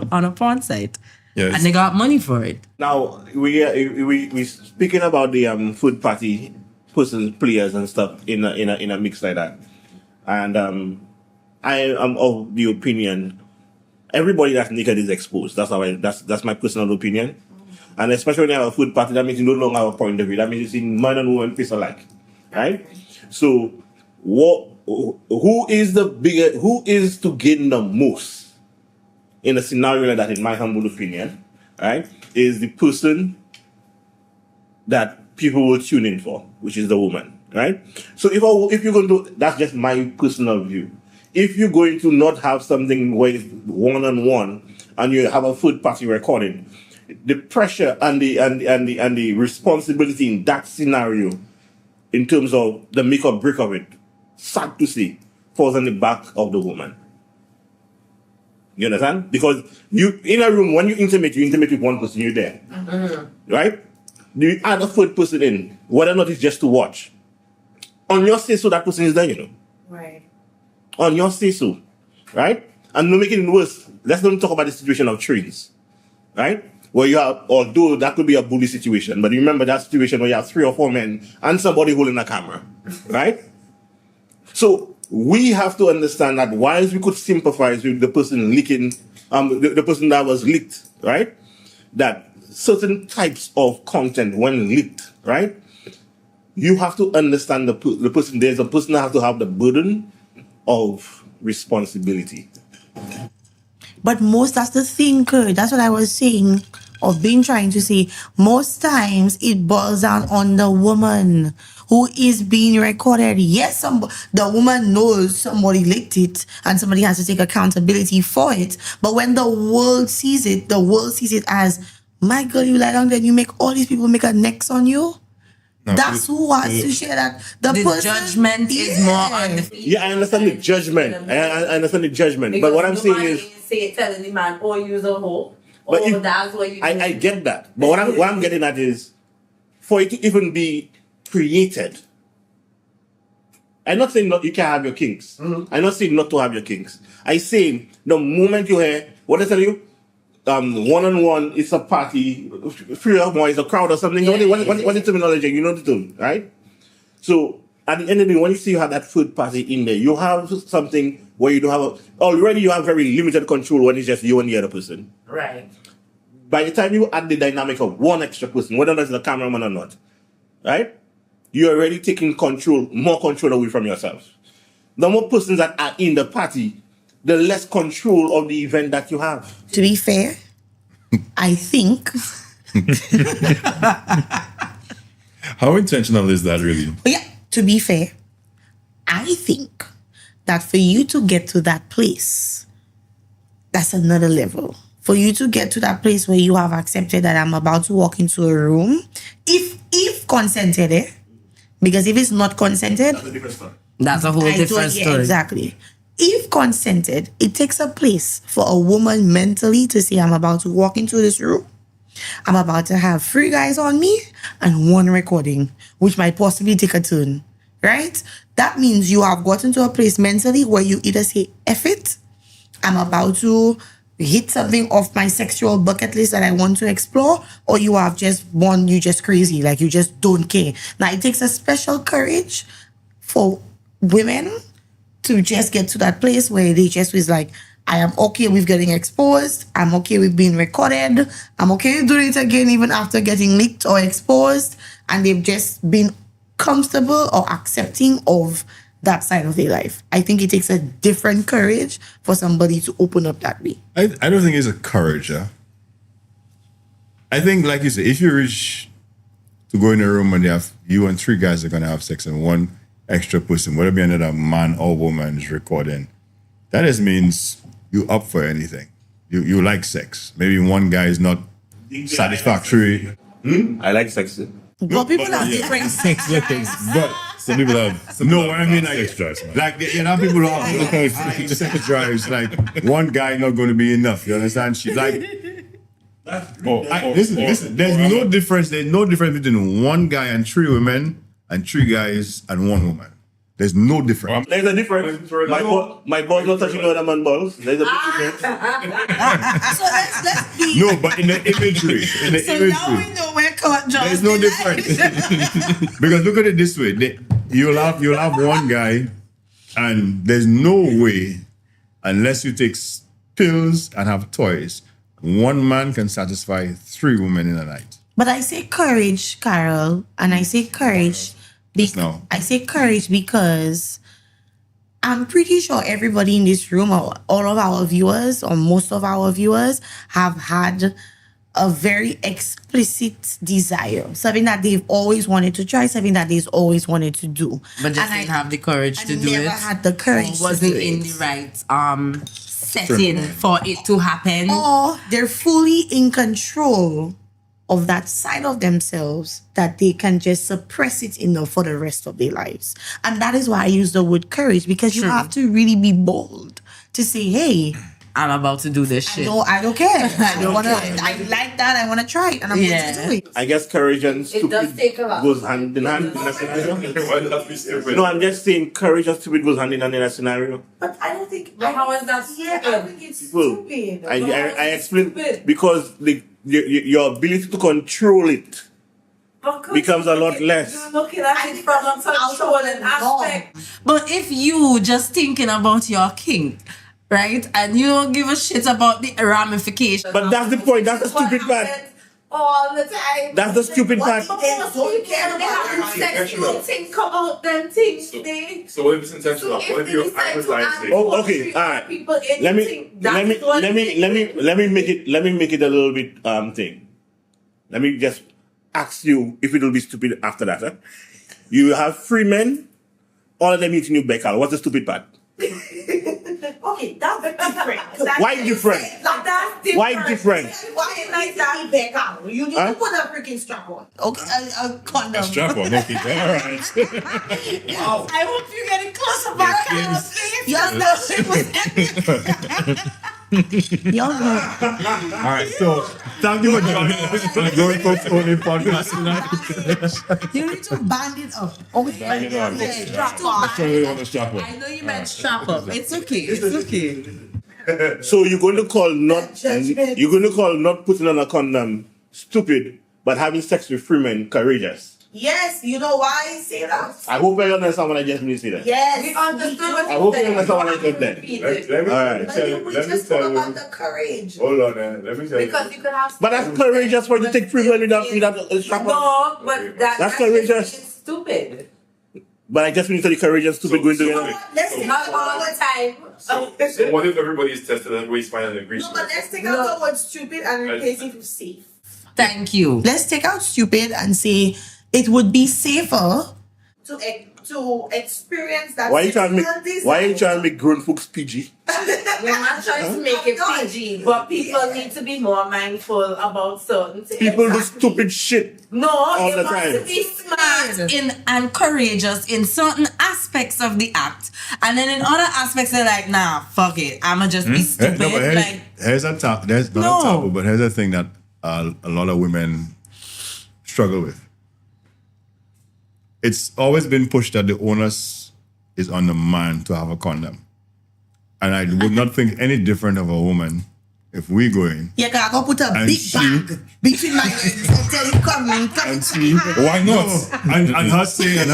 on a porn site. Yes. And they got money for it. Now we speaking about the food party persons, players and stuff in a mix like that, and I am of the opinion everybody that's naked is exposed. That's my personal opinion, and especially when you have a food party, that means you no longer have a point of view. That means you see man and woman face alike, right? So who is to gain the most in a scenario like that, in my humble opinion, right, is the person that people will tune in for, which is the woman, right? So if you're going to, that's just my personal view. If you're going to not have something where it's one-on-one and you have a third party recording, the pressure and the responsibility in that scenario, in terms of the make or break of it, sad to say, falls on the back of the woman. You understand? Because you in a room, when you intimate with one person, you're there. Right? You add a third person in, whether or not it's just to watch. On your say so, that person is there, you know. Right. On your say so. Right? And to make it worse, let's not talk about the situation of trains. Right? Where you have, although that could be a bully situation, but remember that situation where you have 3 or 4 men and somebody holding a camera. Right? So we have to understand that whilst we could sympathize with the person leaking, the person that was leaked, right? That certain types of content, when leaked, right? You have to understand the person. There's a person that has to have the burden of responsibility. But that's the thing, Kurt. That's what I was saying, or been trying to say. Most times it boils down on the woman who is being recorded. Yes, the woman knows somebody leaked it and somebody has to take accountability for it. But when the world sees it as, my girl, you lie down there and you make all these people make a next on you. No, that's who has to share that. The person, judgment is more on the female. Yeah, I understand the judgment. I understand the judgment. Because but what I'm saying is, telling the man, "Oh, you're a hoe." But that's what you. I get that. But what I'm getting at is, for it to even be created. I'm not saying you can't have your kinks. Mm-hmm. I'm not saying not to have your kinks. I say the moment you hear what I tell you, one-on-one is a party, 3 or more is a crowd or something. Yeah, what the terminology? You know the term, right? So at the end of the day, when you see you have that third party in there, you have something where you don't have already you have very limited control when it's just you and the other person. Right. By the time you add the dynamic of one extra person, whether that's the cameraman or not, right? You're already taking more control away from yourself. The more persons that are in the party, the less control of the event that you have. To be fair, I think. How intentional is that really? Yeah, to be fair, I think that for you to get to that place, that's another level. For you to get to that place where you have accepted that I'm about to walk into a room, if consented, because if it's not consented, that's a different story. That's a whole different story. Exactly. If consented, it takes a place for a woman mentally to say, I'm about to walk into this room. I'm about to have 3 guys on me and 1 recording, which might possibly take a turn, right? That means you have gotten to a place mentally where you either say, F it, I'm about to hit something off my sexual bucket list that I want to explore, or you have just you just crazy, like you just don't care. Now, it takes a special courage for women to just get to that place where they just was like, I am okay with getting exposed. I'm okay with being recorded. I'm okay with doing it again even after getting leaked or exposed. And they've just been comfortable or accepting of that side of their life. I think it takes a different courage for somebody to open up that way. I don't think it's a courage. I think, like you said, if you reach to go in a room and you and 3 guys are going to have sex and 1 extra person, whether it be another man or woman is recording, that just means you up for anything. You like sex. Maybe one guy is not satisfactory. I like sex. Well, people have different sex things, but some people have. What I mean, like, sex drives, man. like you know, people have sex drives. Like one guy not going to be enough. You understand? She's like, listen. There's no difference. There's no difference between 1 guy and 3 women and 3 guys and 1 woman. There's no difference. There's a difference. My balls not touching other man's balls. There's a big difference. So let's be. No, but in the imagery, Now we know where Court John. there's no difference. Because look at it this way: you'll have 1 guy, and there's no way, unless you take pills and have toys, 1 man can satisfy 3 women in a night. But I say courage, Carol, and I say courage. I say courage because I'm pretty sure everybody in this room, or all of our viewers, or most of our viewers, have had a very explicit desire, something that they've always wanted to try, something that they've always wanted to do, but just didn't have the courage to do it. Never had the courage. Wasn't in the right setting for it to happen, or they're fully in control of that side of themselves that they can just suppress it enough for the rest of their lives. And that is why I use the word courage, because you have to really be bold to say, hey, I'm about to do this shit. no, I don't care. I don't want to. I like that. I want to try it, and I'm going to do it. I guess courage and stupid does take a lot. goes hand in hand in that scenario. Why not be stupid? No, I'm just saying courage and stupid goes hand in hand in that scenario. But I don't think. But how is that Yeah, I think it's People, stupid. I explain Stupid. because your ability to control it becomes a lot less. You're looking at it from a controlling aspect. But if you just thinking about your kink, right, and you don't give a shit about the ramifications. But that's the point. That's the stupid part. All the time. That's the stupid part. But most people, they have sex, you don't think about them things. So what if it's intentional? So What if you if they act decide to ask like Oh, okay, all right. people Let me anything, that's what let me make it a little bit thing. Let me just ask you if it will be stupid after that. Huh? You have 3 men, all of them eating you becal. What's the stupid part? Okay, that's different. Why different? That's different. Why different? Why like that? Back out. You need Huh? to put a freaking strap on. Okay, a condom. strap on? Okay, all right. I hope you're getting closer back. Y'all know it was Y'all know. All right, so thank you for joining us on the Growing Folks Only podcast tonight. You need to band it up. Okay. Bang it on. Yeah, Strap I on. really want to strap on. I know you meant strap up. It's okay. It's okay. So you're going to call not putting on a condom stupid, but having sex with 3 men courageous. Yes, you know why I say that? I hope I understand what I just mean say that. Yes. We understood what I you hope you said. understand what I just said. Repeat Let it. me All right. But tell you you. we Let me just tell talk about you. the courage. Hold on, man. Let me tell you. Because you could have. But that's courageous for you to take 3 men without strap on. No, but that's courageous. just stupid. But I just mean to the courageous stupid going together. Let's take Not out all the time. So what if everybody's tested and everybody's fine and agrees? No, but let's take out the word stupid and replace it with safe. Thank you. Let's take out stupid and say it would be safer to experience that. Why are you trying to make grown folks PG? We're not trying to make it PG, but people need to be more mindful about certain things. People do stupid shit. No, all you the must time. be smart. And courageous in certain aspects of the act, and then in other aspects they're like, nah, fuck it, I'ma just be stupid. No, but Like, here's a top. There's not No. a taboo, but here's a thing that a lot of women struggle with. It's always been pushed that the onus is on the man to have a condom, and I would not think any different of a woman if we go in Yeah, cause I go put a And big she- bag between my legs and tell you come and see Why not? and her saying I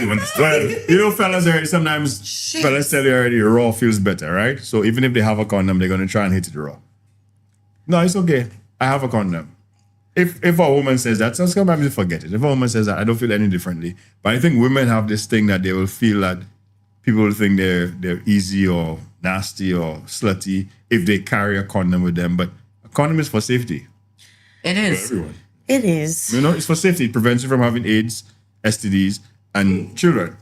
don't understand. well, you know, fellas already sometimes fellas tell you already raw feels better, right? So even if they have a condom, they're gonna try and hit it raw. No, it's okay. I have a condom. If a woman says that, sometimes you forget it. If a woman says that, I don't feel any differently. But I think women have this thing that they will feel that people will think they're easy or nasty or slutty if they carry a condom with them. But a condom is for safety. it is. Everyone. It is. You know, it's for safety. It prevents you from having AIDS, STDs, and children.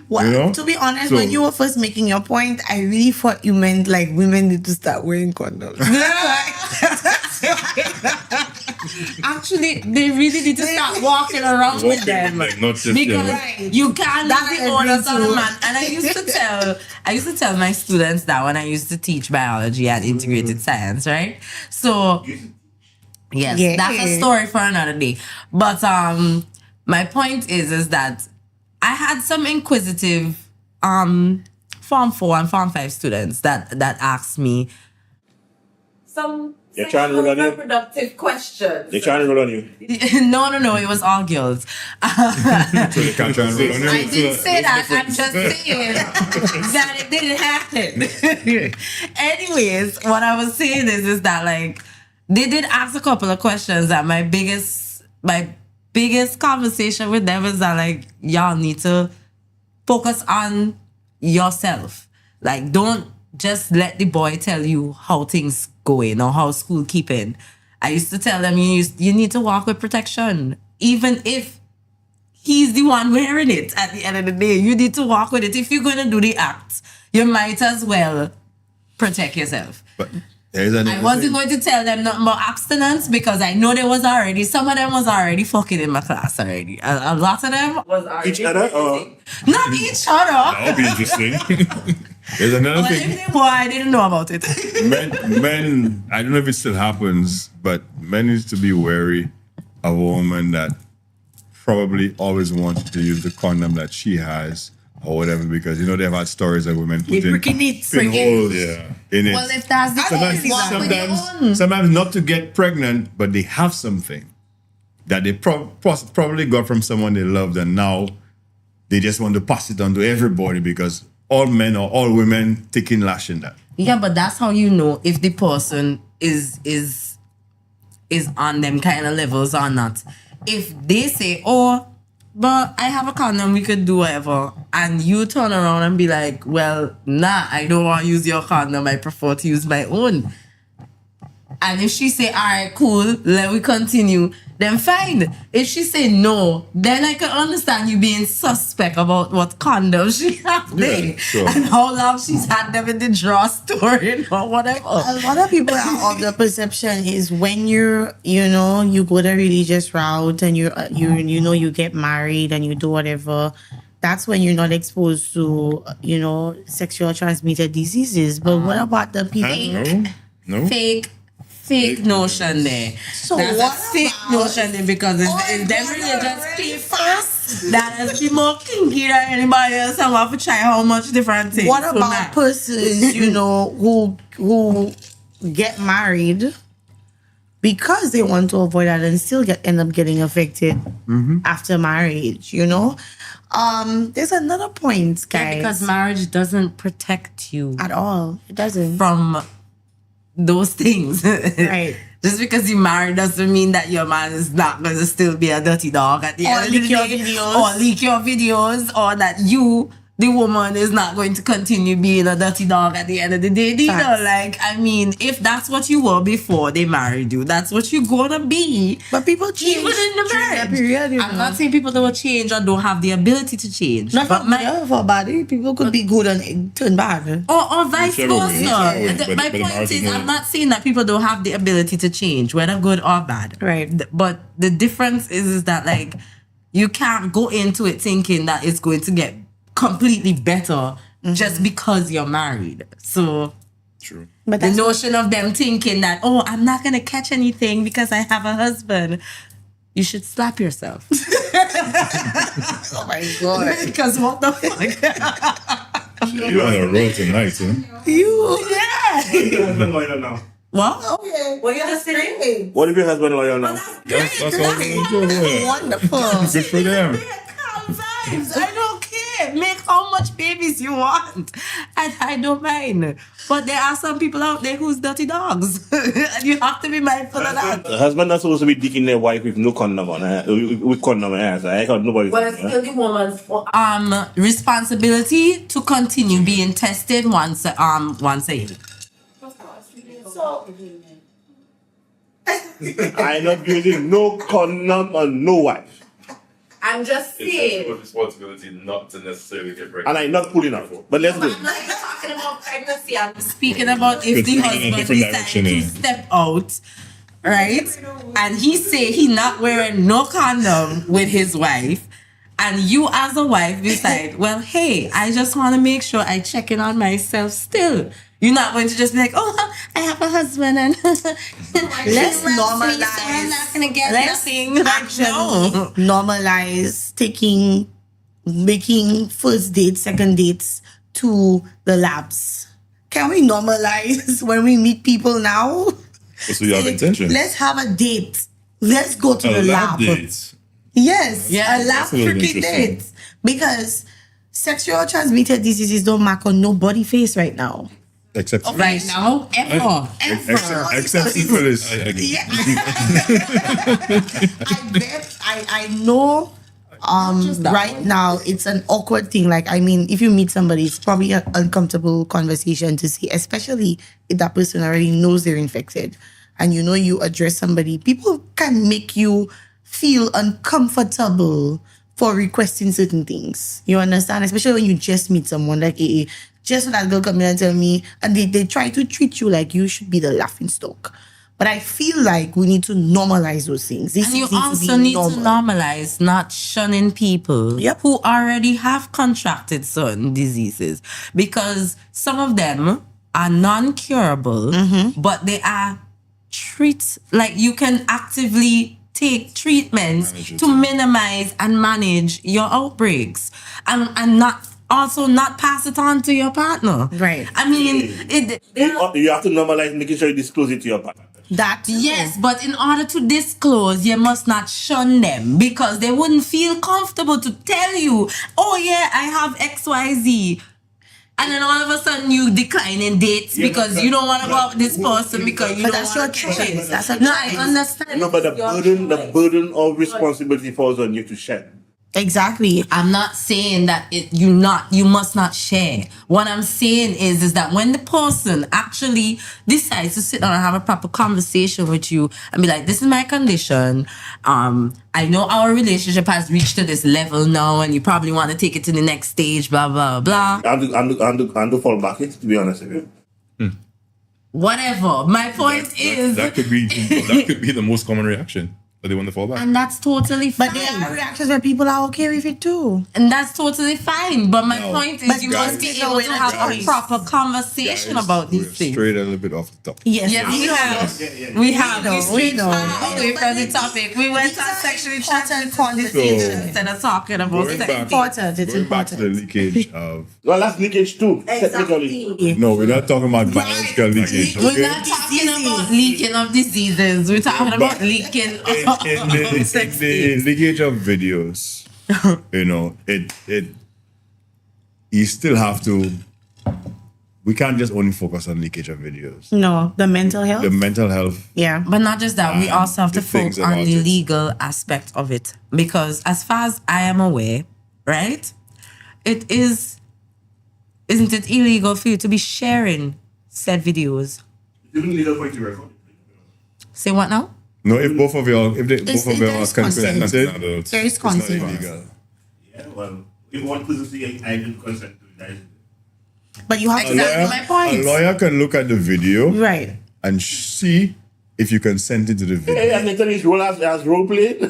Well, You know? to be honest, So- when you were first making your point, I really thought you meant like women need to start wearing condoms. Actually, they really need to start walking around with them. Like, not just Because Right. you can't That leave I the onus agree on the too. man. And I used to tell my students that when I used to teach biology at integrated science, right? So yes, Yeah. that's a story for another day. But my point is that I had some inquisitive Form 4 and Form 5 students that asked me, Some You're trying to run on you? reproductive questions. They're trying to roll on you. no, it was all girls. So they can't try and roll on you. I didn't say that. I'm just saying that it didn't happen. Anyways, what I was saying is that like they did ask a couple of questions that my biggest conversation with them is that like y'all need to focus on yourself. Like don't just let the boy tell you how things going or how school keeping. I used to tell them you need to walk with protection. Even if he's the one wearing it at the end of the day, you need to walk with it. If you're going to do the act, you might as well protect yourself. But There's another I wasn't thing. going to tell them nothing about abstinence because I know there was already, some of them was already fucking in my class already. A lot of them, Was already Each other or not each other. That would be interesting. There's another But thing. if they were, I didn't know about it. Men, I don't know if it still happens, but men need to be wary of a woman that probably always wants to use the condom that she has or whatever, because you know they've had stories of women putting pricking it. pinholes Yeah. in it. Well, if that's the case, Sometimes not to get pregnant, but they have something that they probably got from someone they loved, and now they just want to pass it on to everybody because all men or all women taking lash in that. yeah, but that's how you know if the person is on them kind of levels or not. If they say, "Oh, but I have a condom, we could do whatever," and you turn around and be like, "Well, nah, I don't want to use your condom. I prefer to use my own." And if she say, "All right, cool, let we continue," then fine. If she say no, then I can understand you being suspect about what condoms she have there sure. and how long she's had them in the drawer storing or whatever. A lot of people are of the perception is when you go the religious route and you get married and you do whatever, that's when you're not exposed to sexual transmitted diseases. But what about the people? No. Fake notion there. So That's what a fake about notion there because it's them religious people that has been more kinky than anybody else and want to try how much different things. What So about now- persons, who get married because they want to avoid that and still end up getting affected after marriage, There's another point, guys. Yeah, because marriage doesn't protect you at all. It doesn't. from those things. Right. Just because you married doesn't mean that your man is not going to still be a dirty dog at the Or end of the leak your day. videos. Or leak your videos. Or that you, the woman, is not going to continue being a dirty dog at the end of the day. Facts. If that's what you were before they married you, that's what you're going to be. But people change Even in the during that marriage. period. I'm not saying people don't change or don't have the ability to change. Not but for body. People could be good and turn bad. or vice Whichever versa. way. My But the point marriage is, is I'm not- not saying that people don't have the ability to change, whether good or bad. Right. But the difference is that you can't go into it thinking that it's going to get completely better just because you're married. So True. But the that's notion of them thinking that, oh, I'm not gonna catch anything because I have a husband. You should slap yourself. oh my god. Because what the fuck? You're on a roll tonight, huh? Yeah. your husband loyal now? What? Okay. What you just saying? What if your husband loyal now? That's all I'm doing. Yeah. Wonderful. Good for them. Calm vibes. I don't care. Make how much babies you want. And I don't mind. But there are some people out there who's dirty dogs. And you have to be mindful of that. The husband not supposed to be dicking their wife with no condom on, with condom on her. I can't nobody. Well, it's still the woman's fault. Responsibility to continue being tested once a year. So, I'm not using no condom on no wife. I'm just saying. responsibility not to necessarily get pregnant. And I'm not pulling out. But let's go. I'm not even talking about pregnancy. I'm Speaking about if the It's in a husband different decides direction, to yeah. step out, right? And he say he not wearing no condom with his wife, and you as a wife decide, well, hey, I just want to make sure I check in on myself still. You're not going to just be like, oh, I have a husband and Let's so I'm normalize. not gonna get Let's nothing. actually normalize making first dates, second dates to the labs. Can we normalize when we meet people now? So you have intentions. Let's have a date. Let's go to A the lab lab. date. Yes, Yeah, a lab that's a little freaking interesting. date. Because sexual transmitted diseases don't mark on nobody's face right now. Except Right now, ever. except syphilis. Yeah. I know Just that right one. now it's an awkward thing. If you meet somebody, it's probably an uncomfortable conversation to see, especially if that person already knows they're infected. And you address somebody, people can make you feel uncomfortable for requesting certain things. You understand? Especially when you just meet someone just so that girl come in and tell me, and they try to treat you like you should be the laughing stock. But I feel like we need to normalize those things. These And you things also be need normal. to normalize not shunning people who already have contracted certain diseases, because some of them are non-curable, but they are like you can actively take treatments to minimize and manage your outbreaks and not pass it on to your partner. Right. I mean, You have to normalize making sure you disclose it to your partner. Yes, but in order to disclose, you must not shun them, because they wouldn't feel comfortable to tell you, oh yeah, I have XYZ. And then all of a sudden you declining dates because you don't want to go out with this person because you don't want to catch it. No, I understand. No, but the burden of responsibility falls on you to share. Exactly. I'm not saying that you must not share. What I'm saying is that when the person actually decides to sit down and have a proper conversation with you and be like, this is my condition. I know our relationship has reached to this level now and you probably want to take it to the next stage, blah, blah, blah. And to fall back it, to be honest with you. Whatever. My point is... That could be the most common reaction. But they want to fall back. And that's totally fine. But there are reactions where people are okay with it too. And that's totally fine. But my point is you must be able to have a proper conversation about these things. Straight a little bit off the top. Yes, we have. We know. Away from the topic. We went to sexually transmitted conversations instead of talking about sex. It's Going back to the important. leakage of... Well, that's leakage too, technically. No, we're not talking about biological leakage. We're Okay? not talking about leaking of diseases. We're talking about leaking of In the leakage of videos, you still have to. We can't just only focus on leakage of videos. No, the mental health. The mental health. Yeah. But not just that, we also have to the things focus on about the it. legal aspect of it. Because as far as I am aware, right, isn't it illegal for you to be sharing said videos? It's even legal for you to record. Say what now? No, if both of you are consented, There is consent. illegal. Yeah, well, if one person say I didn't consent to it, that is But you have to Exactly my point. A lawyer can look at the video right. and see if you consented to the video. Hey, and they tell his role as role play. Well,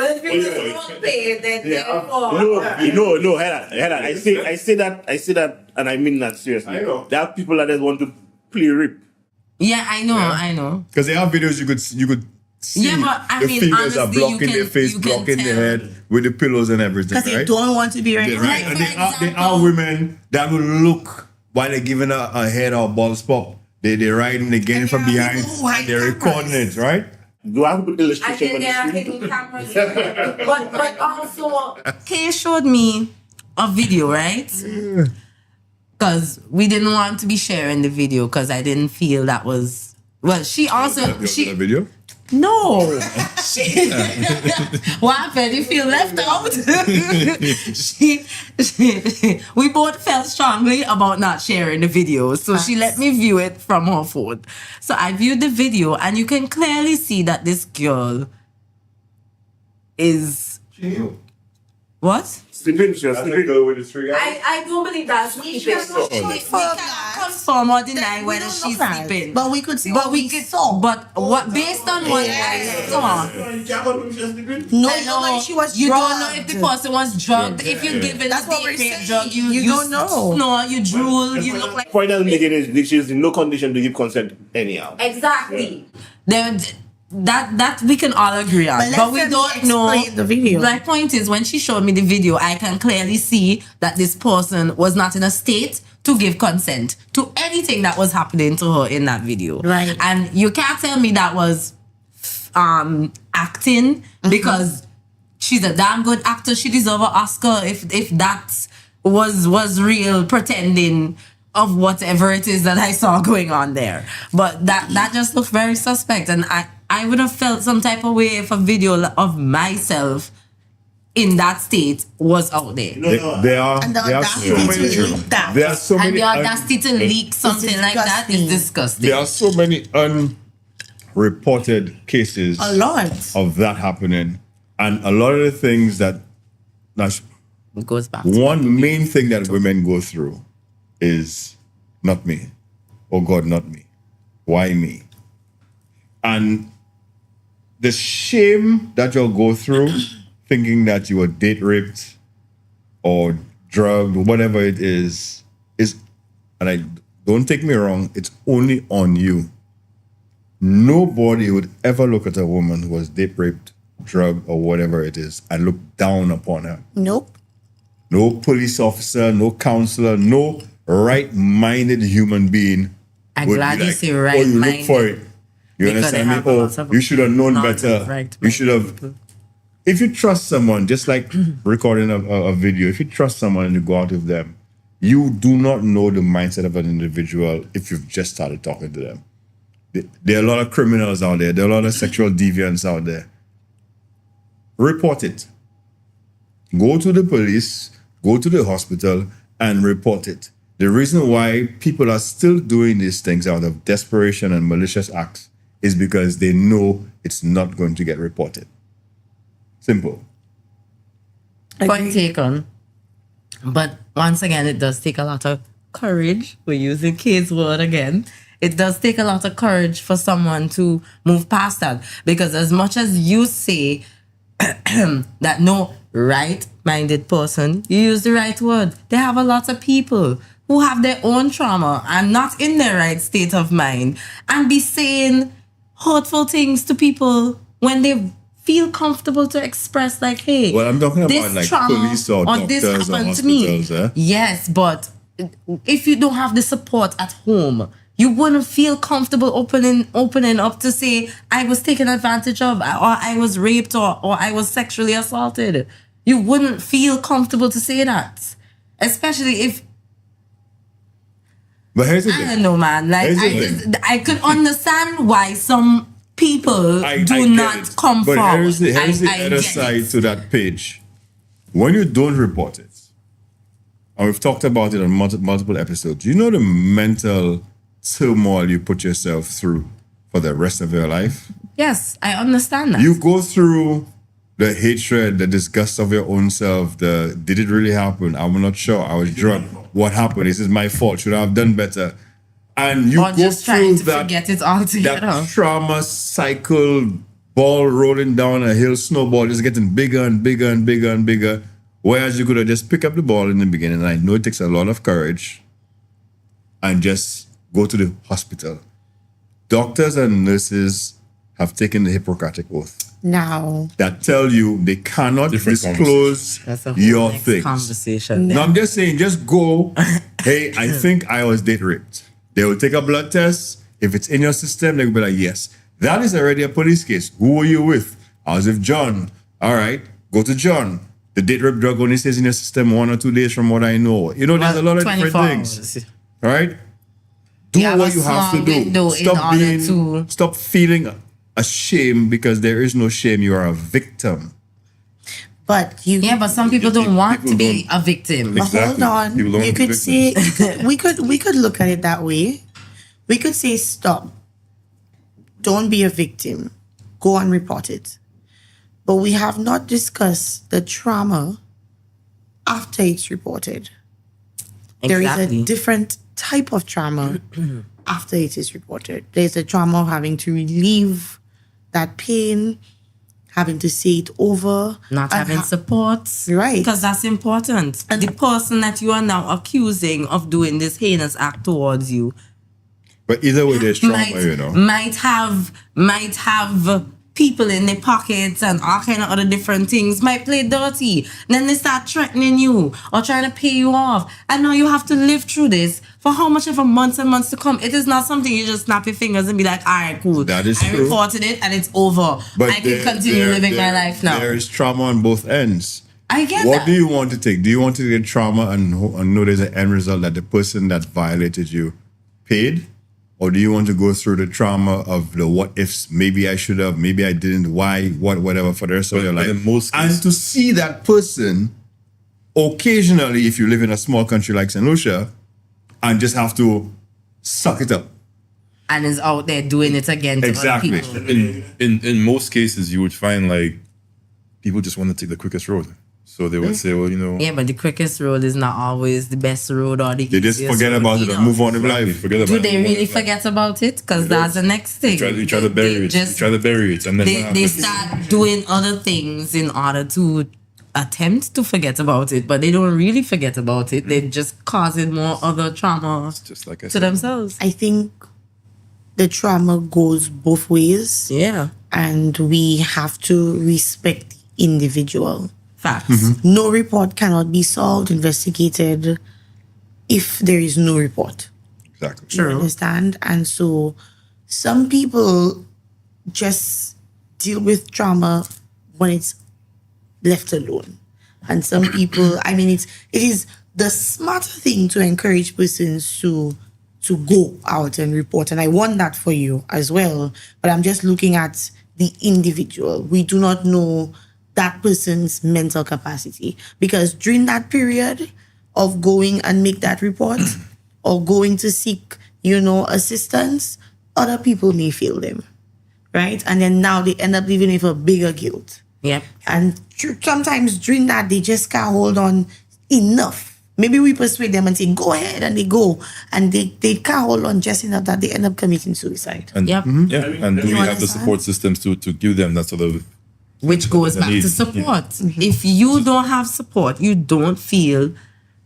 if it's role play, then therefore. No, Hannah. I say that, and I mean that seriously. I know. There are people that just want to play rip. Yeah, I know. Because there are videos you could see Yeah, but I the mean, females are honestly, blocking their face, you can blocking their tell. head with the pillows and everything, Because they right? don't want to be right. Right. And there are women that will look while they're giving a head or a balls pop. They're riding, they're getting from behind, and they're recording it, right? Do I have to put I illustration think on there are the screen? hidden cameras. but also, Kay showed me a video, right? Because we didn't want to be sharing the video because I didn't feel that was... Well, she also... The video? No. What happened? You feel left out? We both felt strongly about not sharing the video. So she let me view it from her phone. So I viewed the video and you can clearly see that this girl is... What? Sleeping, she's sleeping. with the three guys. I don't believe that's sleeping. We can't confirm or deny whether she's sleeping. But we could see But what we could saw. But what based on what I saw, No, she was you drugged. don't know if the person was drugged. If you give it That's a what we're rape saying. drug, You don't know. snore, you drool, you look like Point I'm making is she's in no condition to give consent anyhow. Exactly. then that we can all agree on. But But let we them don't know explain the video. My point is when she showed me the video, I can clearly see that this person was not in a state to give consent to anything that was happening to her in that video. Right. And you can't tell me that was acting because she's a damn good actor. She deserves an Oscar if that was real pretending of whatever it is that I saw going on there. But that just looked very suspect. And I would have felt some type of way if a video of myself in that state was out there. There are And the so audacity to many. leak that. There are so And many. the audacity to leak something like that is disgusting. There are so many unreported cases A lot. of that happening, and a lot of the things that It goes back. To One main thing that women go through is not me. Oh God, not me. Why me? And the shame that you'll go through thinking that you were date raped or drugged, whatever it is, and I don't take me wrong, it's only on you. Nobody would ever look at a woman who was date raped, drugged, or whatever it is and look down upon her. Nope. No police officer, no counselor, no right-minded human being. I'm would glad be you like, say oh, you right-minded. look for it. You Because understand they me? have a lot Oh, of you should have known not better. right-minded You should have. people. If you trust someone, just like recording a video, if you trust someone and you go out with them, you do not know the mindset of an individual if you've just started talking to them. There are a lot of criminals out there. There are a lot of sexual deviants out there. Report it. Go to the police, go to the hospital, and report it. The reason why people are still doing these things out of desperation and malicious acts is because they know it's not going to get reported. Simple. Point taken. But once again, it does take a lot of courage. We're using Kate's word again. It does take a lot of courage for someone to move past that. Because as much as you say that no right-minded person, you use the right word. They have a lot of people who have their own trauma and not in their right state of mind and be saying hurtful things to people when they feel comfortable to express like, hey, Well, I'm talking this about like trauma police or this doctors or happened to me. hospitals. Eh? Yes, but if you don't have the support at home, you wouldn't feel comfortable opening up to say, I was taken advantage of, or I was raped, or I was sexually assaulted. You wouldn't feel comfortable to say that. Especially if, But here's the I thing. don't know, man. Like, Here's the thing. I could understand why some people I do get not it. come but forward. Here's the I other get side it. to that page. When you don't report it, and we've talked about it on multiple episodes, you know the mental turmoil you put yourself through for the rest of your life? Yes, I understand that. You go through the hatred, the disgust of your own self, did it really happen? I'm not sure. I was drunk. What happened? This is my fault. Should I have done better? And you or go just through trying to that, forget it altogether. that trauma cycle, ball rolling down a hill, snowball just getting bigger and bigger and bigger and bigger. Whereas you could have just picked up the ball in the beginning. And I know it takes a lot of courage and just go to the hospital. Doctors and nurses have taken the Hippocratic Oath Now, that tell you they cannot Different disclose That's a whole your next things. conversation. No, I'm just saying, just go, hey, I think I was date raped. They will take a blood test. If it's in your system, they'll be like, yes. That is already a police case. Who were you with? I was with John. All right, go to John. The date rape drug only stays in your system 1 or 2 days from what I know. You know, there's a lot of different 24 things. hours. All right? Do You have what a you have to small do. window in order to- Stop feeling ashamed because there is no shame. You are a victim. but you Yeah, but some people don't want to People be a victim. But Exactly. hold on. People don't You want to be could say victims. we could look at it that way. We could say stop. Don't be a victim. Go and report it. But we have not discussed the trauma after it's reported. There is a Exactly. different type of trauma after it is reported. There's a trauma of having to relieve that pain, having to say it over. Not and having support. Right. Because that's important. The person that you are now accusing of doing this heinous act towards you But either way, there's trauma, you know. might have people in their pockets and all kind of other different things, might play dirty. Then they start threatening you or trying to pay you off. And now you have to live through this for how much ever months and months to come. It is not something you just snap your fingers and be like, all right, cool. That is I true. reported it and it's over. I can continue living my life now. There is trauma on both ends. I get What that. do you want to take? Do you want to get trauma and know there's an end result that the person that violated you paid? Or do you want to go through the trauma of the what ifs? Maybe I should have, maybe I didn't, why, what, whatever for the rest of But- your but life. in most And cases- to see that person occasionally, if you live in a small country like St. Lucia, and just have to suck it up. And is out there doing it again to Exactly. other people. In most cases, you would find like people just want to take the quickest road. So they would say, well, Yeah, but the quickest road is not always the best road or the They just easiest forget road about it either. and move on with life. forget about Do it. they really forget about it? Because that's the next thing. You try to bury it. You try to bury it, and then what They happens? start doing other things in order to attempt to forget about it, but they don't really forget about it. They're just causing more other trauma Just like I to said. themselves. I think the trauma goes both ways, Yeah, and we have to respect the individual. facts. No report cannot be solved, investigated, if there is no report. Exactly. You understand? And so some people just deal with trauma when it's left alone. And some people, I mean, it is the smarter thing to encourage persons to go out and report. And I want that for you as well. But I'm just looking at the individual. We do not know that person's mental capacity. Because during that period of going and make that report or going to seek, assistance, other people may fail them. Right? And then now they end up living with a bigger guilt. Yep. And sometimes during that, they just can't hold on enough. Maybe we persuade them and say, go ahead, and they go. And they can't hold on just enough that they end up committing suicide. And, Yep. Yeah, and do we have the understand? support systems to give them that sort of... Which goes back to support. If you don't have support, you don't feel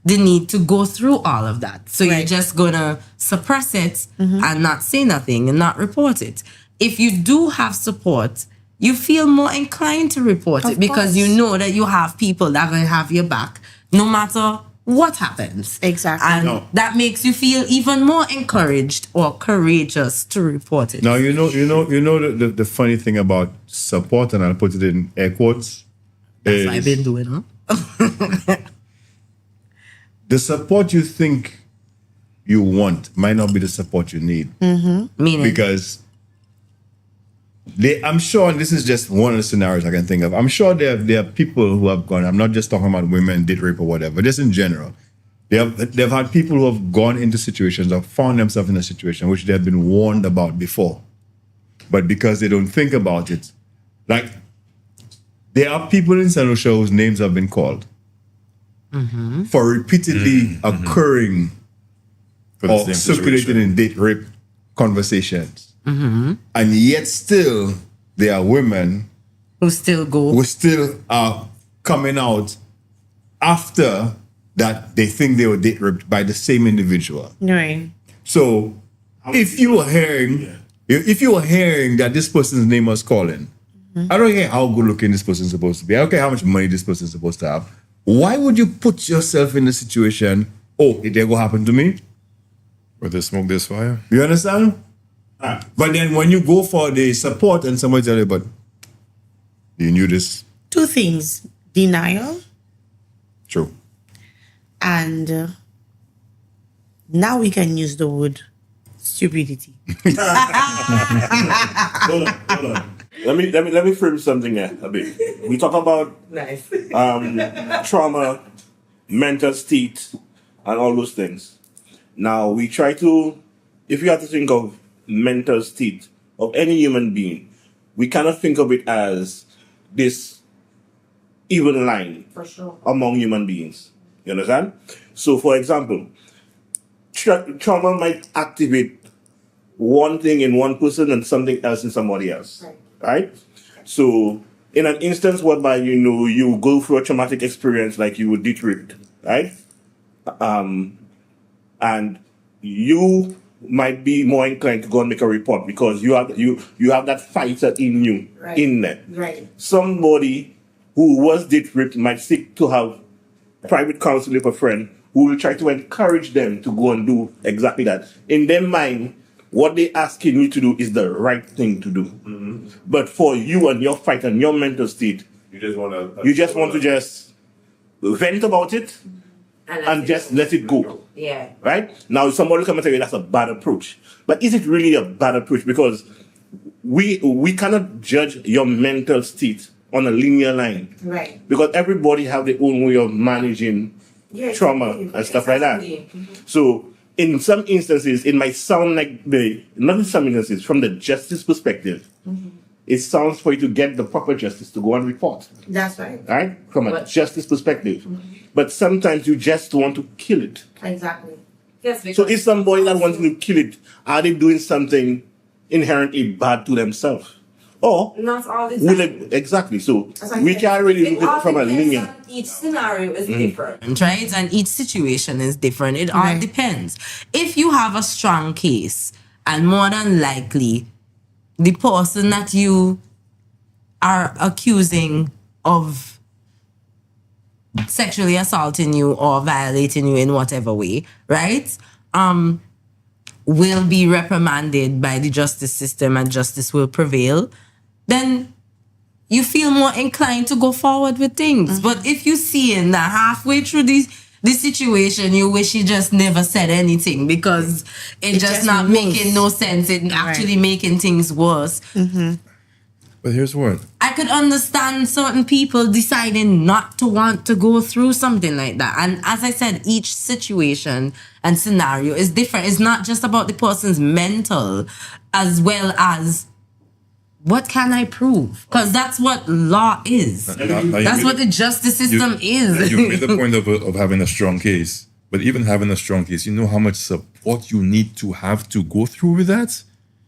the need to go through all of that. So you're Right. just gonna suppress it and not say nothing and not report it. If you do have support, you feel more inclined to report it because you know that you have people that are gonna have your back no matter what happens. Exactly. And that makes you feel even more encouraged or courageous to report it. Now the funny thing about support, and I'll put it in air quotes, That's is what I've been doing, huh? the support you think you want might not be the support you need. Meaning, Because I'm sure, and this is just one of the scenarios I can think of, I'm sure there are people who have gone, I'm not just talking about women did rape or whatever, just in general. They've had people who have gone into situations or found themselves in a situation which they have been warned about before. But because they don't think about it, like there are people in San Lucia whose names have been called for repeatedly occurring for the or same circulating situation. in date rape conversations. And yet still there are women who still go. who still are coming out after that they think they were date raped by the same individual. Right. So if you were hearing that this person's name was calling, I don't care how good looking this person's supposed to be, I don't care how much money this person's supposed to have, why would you put yourself in the situation, oh, it ever happened to me? Where there's smoke, there's fire. You understand? But then when you go for the support and somebody tell you, but you knew this. Two things: denial, True. and now we can use the word stupidity. Hold on. Let me frame something there a bit. We talk about Nice. trauma, mental state, and all those things. Now we try to, if you have to think of mental state of any human being, we cannot think of it as this even line For sure. among human beings. You understand? So, for example, trauma might activate one thing in one person and something else in somebody else. Right? So, in an instance whereby you go through a traumatic experience like you were raped, right? And you might be more inclined to go and make a report because you have that fighter in you, Right. in there. Right. Somebody who was raped might seek to have private counsel with a friend who will try to encourage them to go and do exactly that. In their mind, what they're asking you to do is the right thing to do. But for you and your fight and your mental state, you just want to just vent about it and just let it go. Yeah. Right? Now, somebody will come and tell you that's a bad approach. But is it really a bad approach? Because we cannot judge your mental state on a linear line. Right. Because everybody have their own way of managing Yeah, trauma exactly. and stuff like that. Exactly. So in some instances, it might sound like not in some instances, from the justice perspective, It sounds for you to get the proper justice to go and report. That's right. Right? From a But- justice perspective. But sometimes you just want to kill it. Exactly. Yes, because So if somebody that wants to kill it, are they doing something inherently bad to themselves? Or not all the will time. it, exactly. So As I we said, can't really It look at all it from a depends linear. on each scenario is different. Right? And each situation is different. It all Right. depends. If you have a strong case, and more than likely, the person that you are accusing of sexually assaulting you or violating you in whatever way, right? Will be reprimanded by the justice system and justice will prevail, then you feel more inclined to go forward with things. But if you see in that halfway through the situation, you wish you just never said anything because it just not worse. making no sense. It actually making things worse. But here's what. I could understand certain people deciding not to want to go through something like that. And as I said, each situation and scenario is different. It's not just about the person's mental as well as what can I prove? Because that's what law is. Now you That's made- what the justice system is. You made the point of having a strong case. But even having a strong case, you know how much support you need to have to go through with that?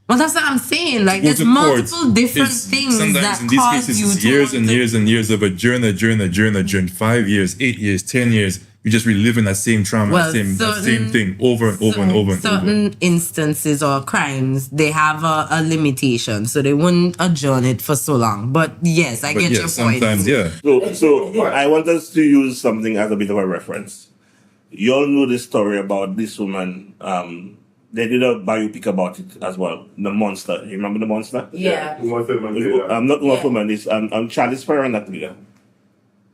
Well, that's what I'm saying. Like, Go there's to court. multiple different It's- things sometimes that in these cause cases you it's to years want and to- years and years of a journey, 5 years, 8 years, 10 years. You just reliving that same trauma, Well, that same thing over and over and over and over. certain instances or crimes, they have a limitation, so they wouldn't adjourn it for so long. But yes, I But get yeah, your point. sometimes, yeah. So I want us to use something as a bit of a reference. You all know this story about this woman. They did a biopic about it as well. The Monster. You remember The Monster? Yeah. I'm not one for man. It's Charlize Theron that player.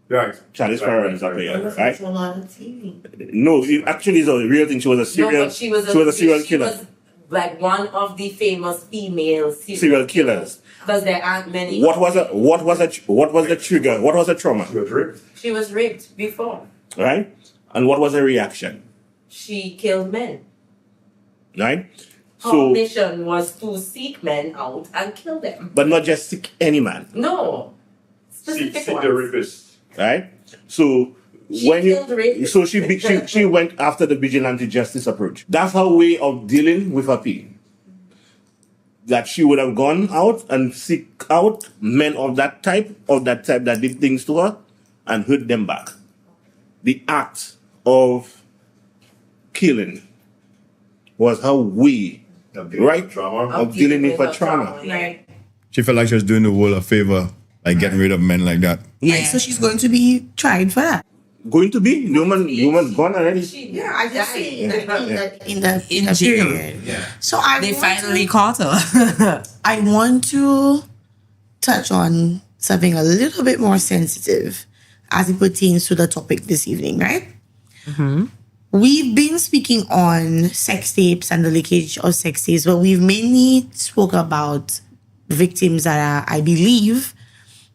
Right. Charlize Theron is that player, right? On a lot of TV. No, it actually is a real thing. She was a No, serial. but she was a serial killer. was like one of the famous female Serial killers. Because there aren't many. What was the trigger? What was the trauma? She was raped before. Right? And what was her reaction? She killed men. Right? Her So, mission was to seek men out and kill them. but not just sick any man. No. Specific ones. rapist. Right? So She when killed you rapists. so she went after the vigilante justice approach. That's her way of dealing with her pain. That she would have gone out and seek out men of that type that did things to her and hurt them back. The act of killing was her way, right? Of dealing with her trauma. Right. She felt like she was doing the world a favor, like getting rid of men like that. Yeah. So she's going to be tried for that. Going to be the woman's gone already. Yeah, I just see in In the jail. period. So I They want finally to- caught her. I want to touch on something a little bit more sensitive as it pertains to the topic this evening, right? We've been speaking on sex tapes and the leakage of sex tapes, but we've mainly spoke about victims that are, I believe,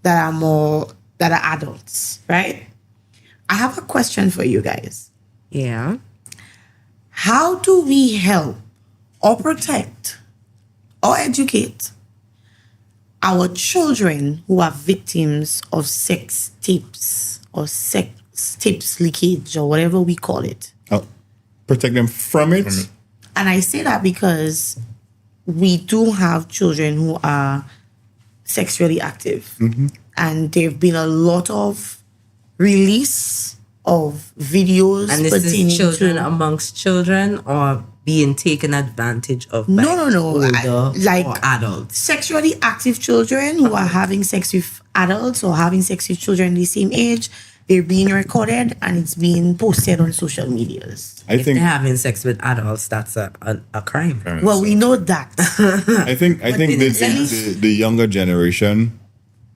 that are adults, right? I have a question for you guys. Yeah. How do we help or protect or educate our children who are victims of sex tapes or sex tapes leakage or whatever we call it? Protect them from it. And I say that because we do have children who are sexually active. And there have been a lot of release of videos And this pertaining is children to... amongst children or being taken advantage of by No. older Like or adults. sexually active children who are having sex with adults or having sex with children the same age. They're being recorded and it's being posted on social medias. I If they're think having sex with adults, that's a crime. Well, we know that. I think the younger generation,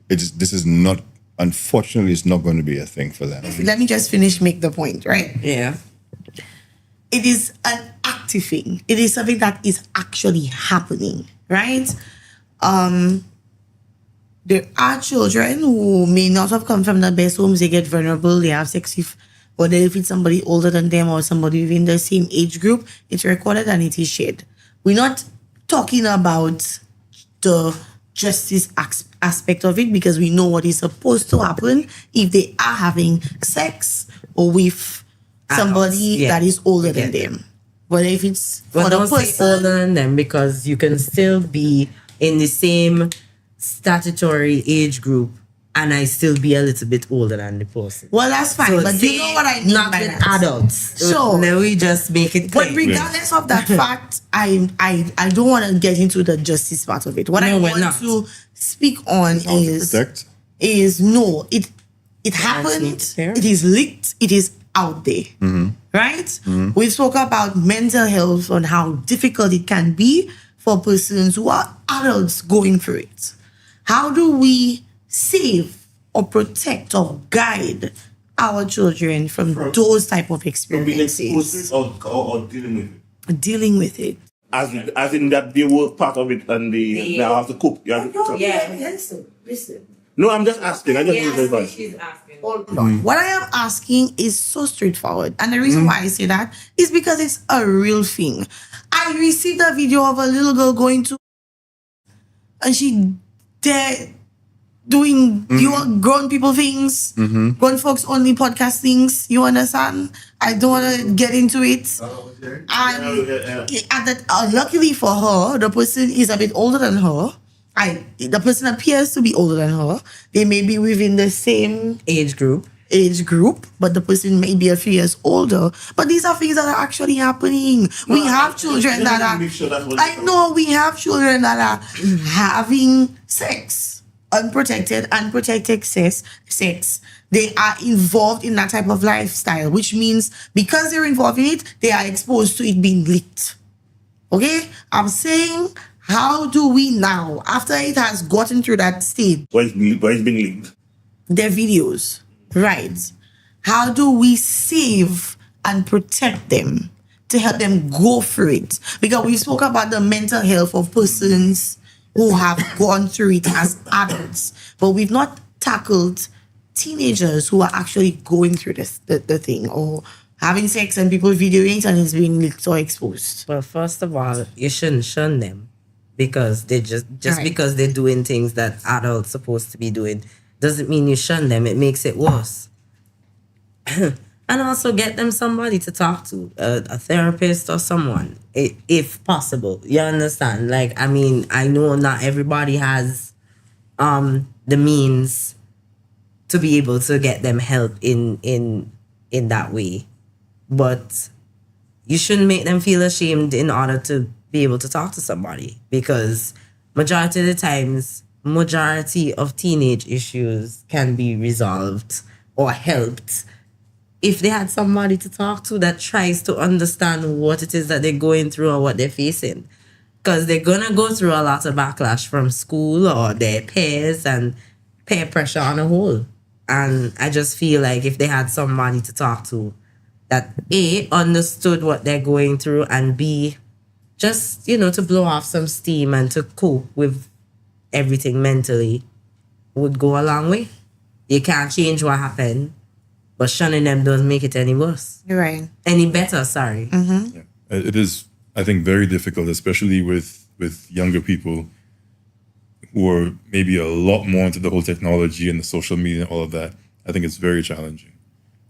this is not, unfortunately, it's not going to be a thing for them. Let me just make the point, right? Yeah. It is an active thing. It is something that is actually happening, right? There are children who may not have come from the best homes. They get vulnerable. They have sex with, whether if it's somebody older than them or somebody within the same age group, it's recorded and it is shared. We're not talking about the justice aspect of it, because we know what is supposed to happen if they are having sex or with somebody that is older than them. But if it's But for the don't say person, older than them, because you can still be in the same statutory age group and I still be a little bit older than the person. well, that's fine. So but you know what I mean not by with that. adults. So now we just make it clear. But regardless of that fact, I don't want to get into the justice part of it. What I No, we're want not. to speak on Protect. is no, it happened, it is leaked, it is out there. Right? We spoke about mental health and how difficult it can be for persons who are adults going through it. How do we save or protect or guide our children from those type of Being experiences? exposed to it or dealing with it. Dealing with it. As in that they were part of it and they now have to cope. You have to, Listen. No, I'm just asking. I just need advice. She's asking. What I am asking is so straightforward. And the reason why I say that is because it's a real thing. I received a video of a little girl going to, and she there doing grown people things, grown folks only podcast things. You understand? I don't want to get into it. Luckily for her, the person is a bit older than her. The person appears to be older than her. They may be within the same age group, but the person may be a few years older. But these are things that are actually happening. We have children that are. I know we have children that are having sex, unprotected sex. They are involved in that type of lifestyle, which means because they're involved in it, they are exposed to it being leaked. Okay, I'm saying. How do we now, after it has gotten through that stage, Why it's being linked? their videos, right? How do we save and protect them to help them go through it? Because we spoke about the mental health of persons who have gone through it as adults, but we've not tackled teenagers who are actually going through the thing, or having sex and people videoing it and it's being leaked or exposed. Well, first of all, you shouldn't shun them, because they just Right. because they're doing things that adults supposed to be doing doesn't mean you shun them. It makes it worse. And also get them somebody to talk to, a therapist or someone, if possible. You understand? Like, I mean, I know not everybody has the means to be able to get them help in that way, but you shouldn't make them feel ashamed in order to be able to talk to somebody, because majority of the times, majority of teenage issues can be resolved or helped if they had somebody to talk to that tries to understand what it is that they're going through or what they're facing. Because they're going to go through a lot of backlash from school or their peers and peer pressure on a whole. And I just feel like if they had somebody to talk to that A, understood what they're going through, and B, just, to blow off some steam and to cope with everything mentally, would go a long way. You can't change what happened, but shunning them doesn't make it any worse. Right. Any better, sorry. Yeah. It is, I think, very difficult, especially with younger people who are maybe a lot more into the whole technology and the social media and all of that. I think it's very challenging.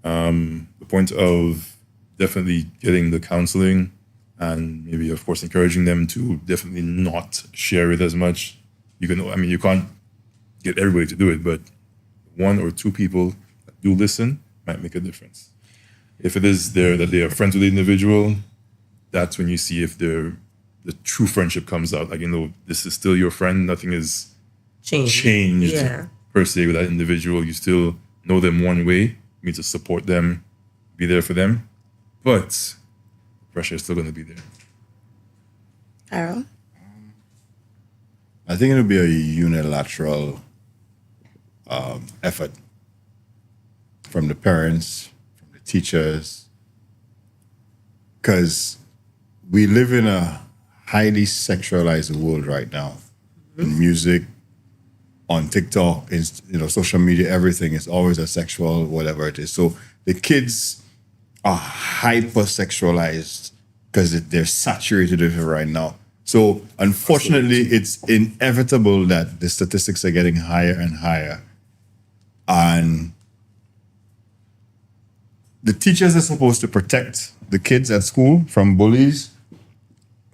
The point of definitely getting the counseling and maybe, of course, encouraging them to definitely not share it as much. You can't get everybody to do it, but one or two people that do listen might make a difference. If it is there that they are friends with the individual, that's when you see if the true friendship comes out. Like, this is still your friend. Nothing is changed Yeah. per se with that individual. You still know them one way. You need to support them, be there for them. But pressure is still going to be there. Carol? I think it'll be a unilateral effort from the parents, from the teachers, because we live in a highly sexualized world right now. In music, on TikTok, in social media, everything is always a sexual whatever it is. So the kids are hyper sexualized because they're saturated with it right now. So unfortunately, it's inevitable that the statistics are getting higher and higher. And the teachers are supposed to protect the kids at school from bullies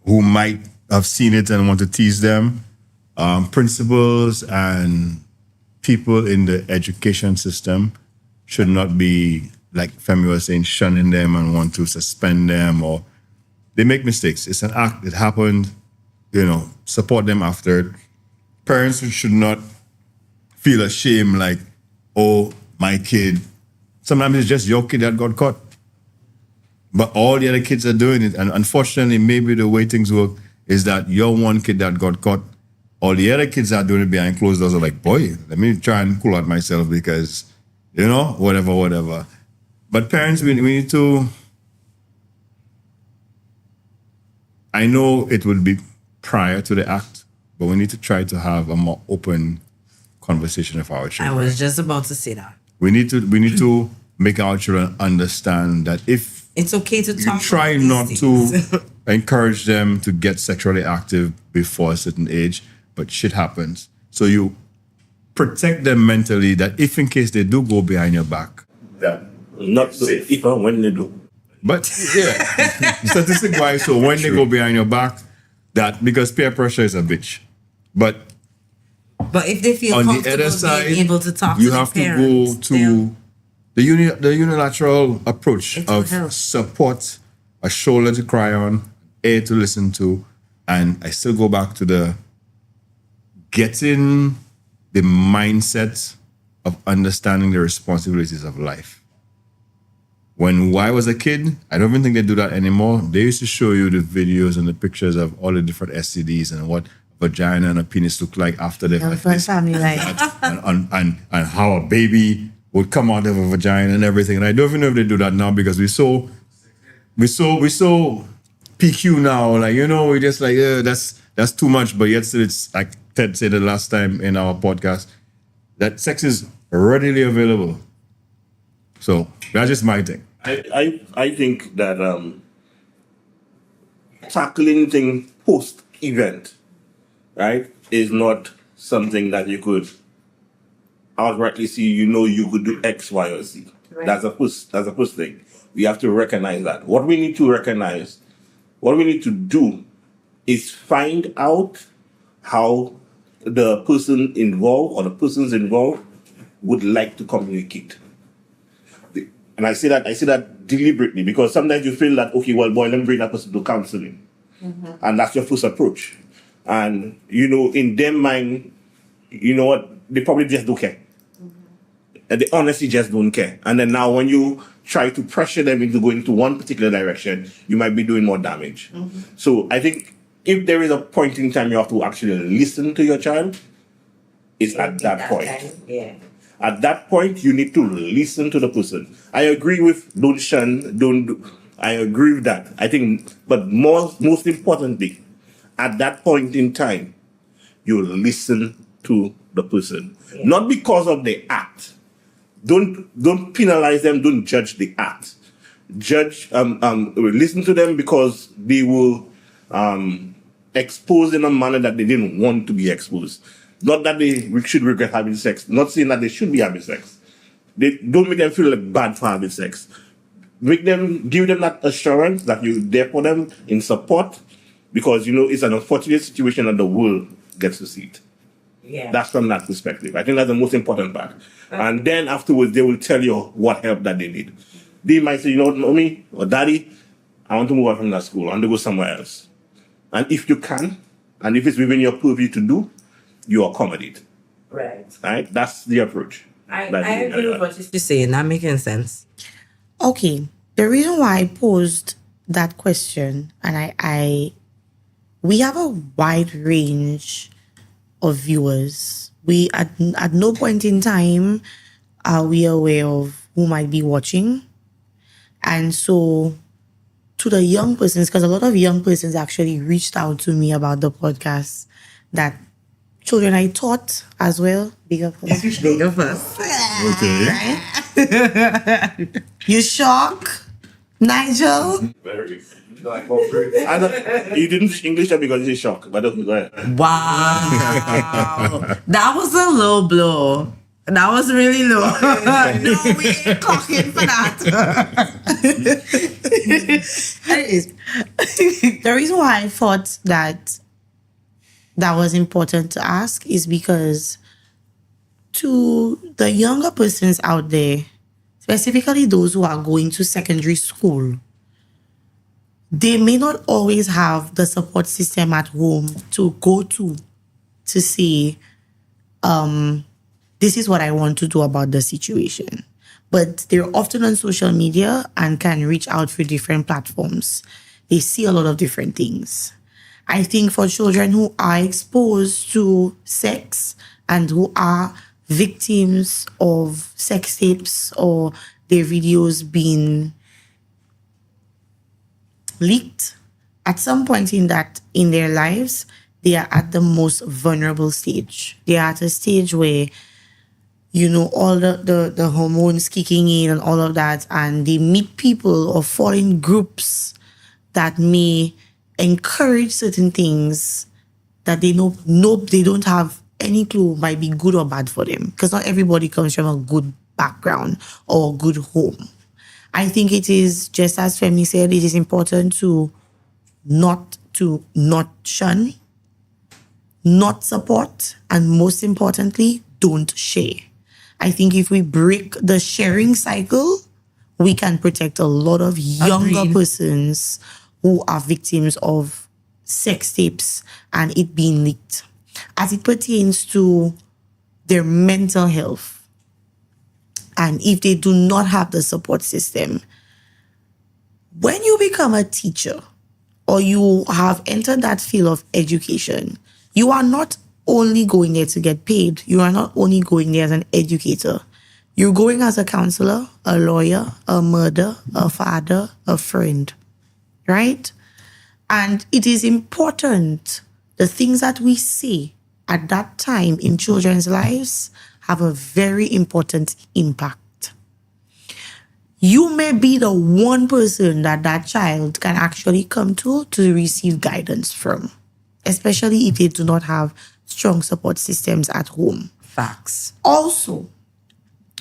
who might have seen it and want to tease them. Principals and people in the education system should not be, like Femi was saying, shunning them and want to suspend them, or they make mistakes. It's an act. It happened. Support them after it. Parents should not feel ashamed, like, oh, my kid. Sometimes it's just your kid that got caught. But all the other kids are doing it. And unfortunately, maybe the way things work is that you're one kid that got caught. All the other kids are doing it behind closed doors are like, boy, let me try and cool out myself because, whatever. But parents, we need to, I know it will be prior to the act, but we need to try to have a more open conversation with our I children. was just about to say that. We need to make our children understand that if It's okay to you talk try about not these to things. encourage them to get sexually active before a certain age, but shit happens. So you protect them mentally that if in case they do go behind your back. Yeah. Not safe. If and when they do. But yeah, statistic wise, so when they go behind your back, that because peer pressure is a bitch. But But if they feel on the comfortable other side, being able to talk you to have the to go parents, to the unilateral approach It will of help. support, a shoulder to cry on, ear to listen to, and I still go back to the getting the mindset of understanding the responsibilities of life. When I was a kid, I don't even think they do that anymore. They used to show you the videos and the pictures of all the different STDs and what vagina and a penis look like after they've had this, family life. and how a baby would come out of a vagina and everything. And I don't even know if they do that now because we so PQ now. Like, we just like, that's too much. But yet still it's like Ted said the last time in our podcast, that sex is readily available. So that's just my thing. I think that tackling things post event, right, is not something that you could outrightly see. You could do X, Y, or Z. Right. That's a first thing. We have to recognize that. What we need to do is find out how the person involved or the persons involved would like to communicate. And I say that deliberately because sometimes you feel that, okay, well, boy, let me bring that person to counseling. Mm-hmm. And that's your first approach. And, in their mind, you know what, they probably just don't care. Mm-hmm. And they honestly just don't care. And then now when you try to pressure them into going to one particular direction, you might be doing more damage. Mm-hmm. So I think if there is a point in time you have to actually listen to your child, it's at that point. Yeah. At that point, you need to listen to the person. I agree with don't shun, don't do. I agree with that. I think, but most importantly, at that point in time, you listen to the person. Yeah. Not because of the act. Don't penalize them, don't judge the act. Listen to them because they will expose in a manner that they didn't want to be exposed. Not that they should regret having sex. Not saying that they should be having sex. They don't make them feel like bad for having sex. Give them that assurance that you're there for them in support, because it's an unfortunate situation that the world gets to see it. Yeah. That's from that perspective. I think that's the most important part. And then afterwards, they will tell you what help that they need. They might say, mommy or daddy, I want to move on from that school. I want to go somewhere else. And if you can, and if it's within your purview to do, you accommodate. Right. Right? That's the approach. I agree with what you're saying. That making sense. Okay. The reason why I posed that question, and we have a wide range of viewers. We at no point in time are we aware of who might be watching. And so to the young persons, because a lot of young persons actually reached out to me about the podcast, that children I taught as well. Big up us. Big up us. Okay. Right? You shock. Nigel? Very. And you didn't speak English because it's a shock. But okay, go ahead. Wow. That was a low blow. That was really low. No, we ain't clocking for that. Anyways, the reason why I thought that was important to ask is because to the younger persons out there, specifically those who are going to secondary school, they may not always have the support system at home to go to say, this is what I want to do about the situation. But they're often on social media and can reach out through different platforms. They see a lot of different things. I think for children who are exposed to sex and who are victims of sex tapes or their videos being leaked, at some point in their lives, they are at the most vulnerable stage. They are at a stage where, you know, all the hormones kicking in and all of that, and they meet people or fall in groups that may encourage certain things that they know they don't have any clue might be good or bad for them, because not everybody comes from a good background or a good home. I think it is, just as Femi said, it is important to not shun, not support, and most importantly, don't share. I think if we break the sharing cycle, we can protect a lot of younger persons who are victims of sex tapes and it being leaked. As it pertains to their mental health, and if they do not have the support system, when you become a teacher or you have entered that field of education, you are not only going there to get paid. You are not only going there as an educator. You're going as a counselor, a lawyer, a mother, a father, a friend, right? And it is important, the things that we say at that time in children's lives have a very important impact. You may be the one person that child can actually come to receive guidance from, especially if they do not have strong support systems at home. Facts. Also,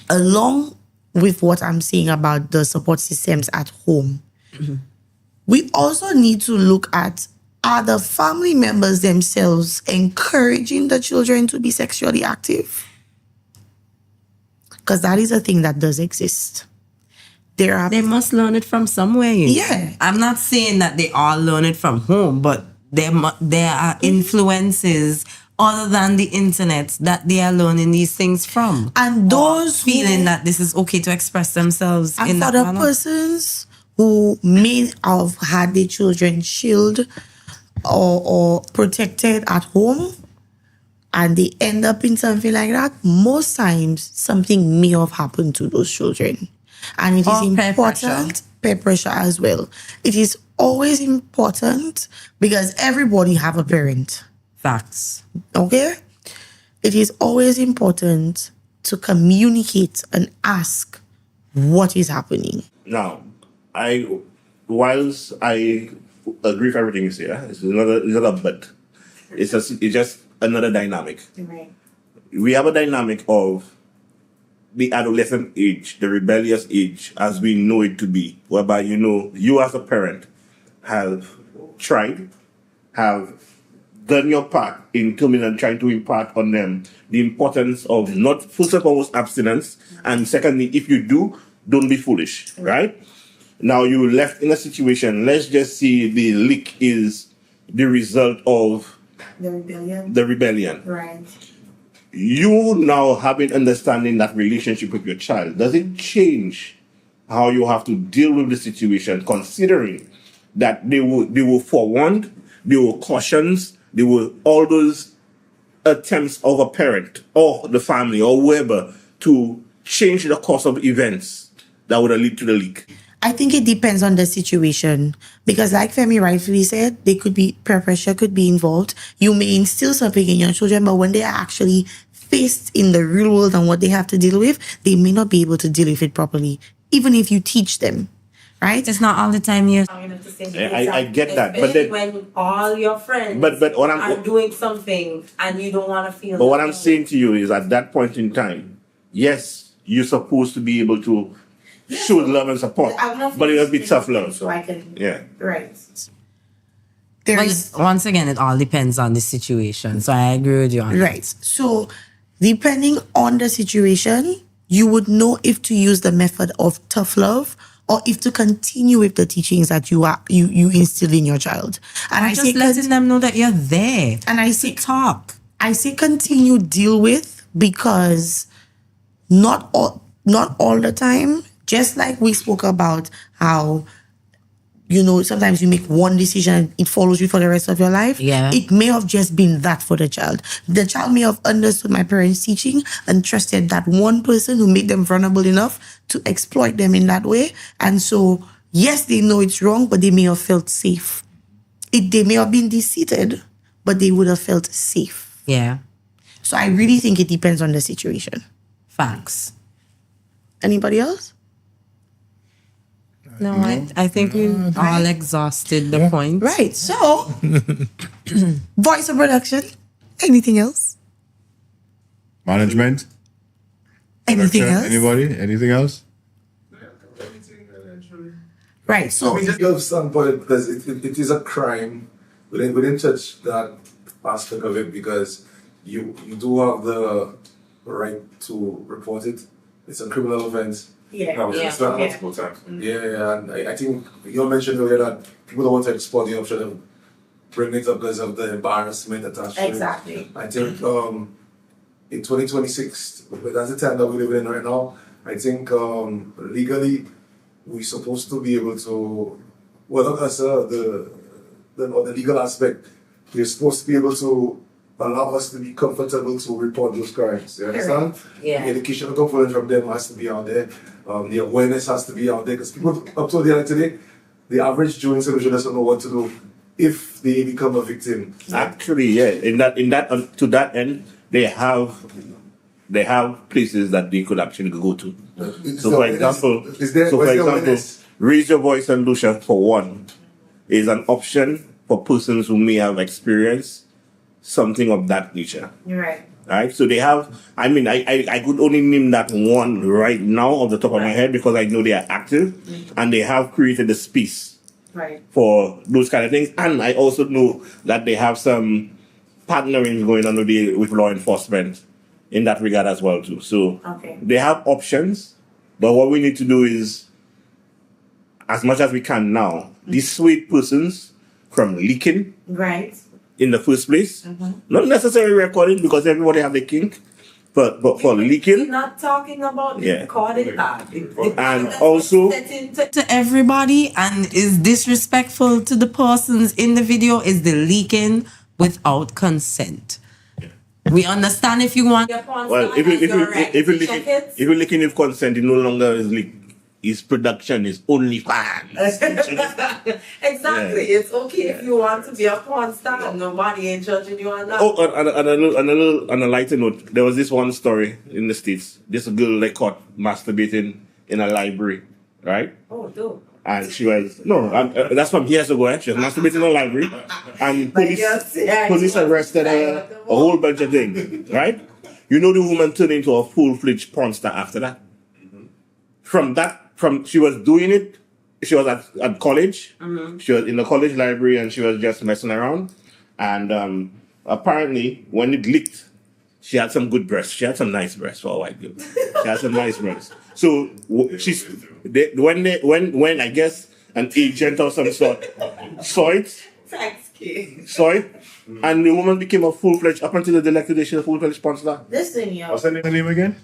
along with what I'm saying about the support systems at home, we also need to look at, are the family members themselves encouraging the children to be sexually active? Because that is a thing that does exist. They must learn it from somewhere. Yeah. I'm not saying that they all learn it from home, but there are influences other than the internet that they are learning these things from. And those feeling that this is okay to express themselves and in for that the manner. persons who may have had their children shielded or protected at home, and they end up in something like that, most times something may have happened to those children. And it is important, peer pressure as well. It is always important because everybody have a parent. Facts. Okay? It is always important to communicate and ask what is happening. Now, whilst I agree with everything you say, it's not a but. It's just another dynamic. Right. We have a dynamic of the adolescent age, the rebellious age, as we know it to be, whereby, you know, you as a parent have tried, have done your part in coming and trying to impart on them the importance of not, first and foremost, abstinence, and secondly, if you do, don't be foolish, right? Now you're left in a situation, let's just see the leak is the result of the rebellion. Right. You now having understanding that relationship with your child, does it change how you have to deal with the situation, considering that they were forewarned, there were cautions, there were all those attempts of a parent or the family or whoever to change the course of events that would have led to the leak? I think it depends on the situation, because like Femi rightfully said, they could be, peer pressure could be involved. You may instill something in your children, but when they are actually faced in the real world and what they have to deal with, they may not be able to deal with it properly, even if you teach them. right? It's not all the time you. I get that, but then when all your friends but what I'm are doing something and you don't want to feel. but what I'm saying to you is at that point in time, yes, you're supposed to be able to show love and support, but it'll be tough love. So I can. Yeah. Right. There's Once again, it all depends on the situation. So I agree with you on right. So depending on the situation, you would know if to use the method of tough love or if to continue with the teachings that you instill in your child. And I just say letting them know that you're there. and I say Talk. I say continue deal with because not all the time. Just like we spoke about how sometimes you make one decision and it follows you for the rest of your life. Yeah. It may have just been that for the child. The child may have understood my parents' teaching and trusted that one person who made them vulnerable enough to exploit them in that way. And so, yes, they know it's wrong, but they may have felt safe. They may have been defeated, but they would have felt safe. Yeah. So I really think it depends on the situation. Facts. Anybody else? No, I think we all exhausted the point. Right. So, voice of production. Anything else? Management? Anything Production? else? Anybody? Anything else? Right. So, From a legal standpoint, because it is a crime, we didn't touch that aspect of it because you do have the right to report it. It's a criminal offense. Yeah. No, Yeah. it's not Yeah. multiple times. Yeah, and I think you mentioned earlier that people don't want to explore the option of bringing it up because of the embarrassment attached to it. Exactly. I think in 2026, but that's the time that we live in right now, I think legally we're supposed to be able to, well, not us, the legal aspect, we're supposed to be able to allow us to be comfortable to report those crimes. You understand? Yeah. The educational component from them has to be out there. The awareness has to be out there because people up to the end of today, the average Joe in solution doesn't know what to do if they become a victim. Actually, yeah. In that to that end, they have places that they could actually go to. So, for example, Raise Your Voice and Lucia, for one, is an option for persons who may have experienced something of that nature. You're right. Right? So they have, I could only name that one right now off the top of my head because I know they are active and they have created a space Right. for those kind of things. And I also know that they have some partnering going on with law enforcement in that regard as well too. So they have options, but what we need to do is, as much as we can now, dissuade persons from leaking Right. in the first place. Not necessarily recording because everybody have the kink, but for leaking. We're not talking about Yeah. recording that. And also, To everybody and is disrespectful to the persons in the video is the leaking without consent. We understand if you want. well, if you're leaking with consent, it no longer is leak. His production is only fans. Exactly. It's okay if you want to be a porn star. Nobody ain't judging you on that. Oh, on a lighter note, there was this one story in the States. This girl like caught masturbating in a library, right? Oh, dude. And she was that's from years ago. She was masturbating in a library, and police arrested her. A whole bunch of things, right? You know, the woman turned into a full-fledged porn star after that. From she was doing it. She was at college. She was in the college library, and she was just messing around. And apparently, when it leaked, she had some good breasts. She had some nice breasts for a white girl. She had some nice breasts. So when I guess an agent of some sort saw it, Thanks, kid. and the woman became a full-fledged, up until the elected day, she's a full-fledged sponsor. Listen, yo. What's her name again?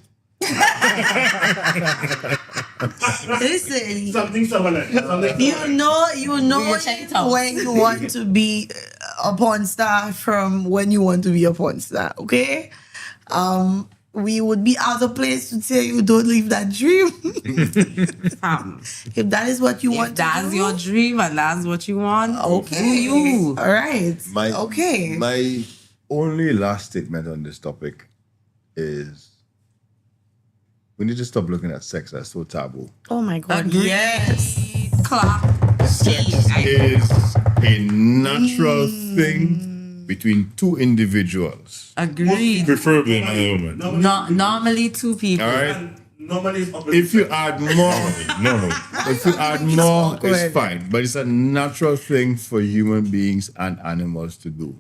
listen, Something similar. you know check it out. when you want to be a porn star from when you want to be a porn star, okay? We would be out of place to tell you don't leave that dream. If that is what you want to That's do, your dream and that's what you want. okay. Do you? All right. My only last statement on this topic is we need to stop looking at sex as so taboo. Oh my God. Yes. clock. Sex is a natural thing between two individuals. Agreed. Preferably man and woman. Normally two people. All right. Normally, If you add more, No. if you add more, it's fine. But it's a natural thing for human beings and animals to do.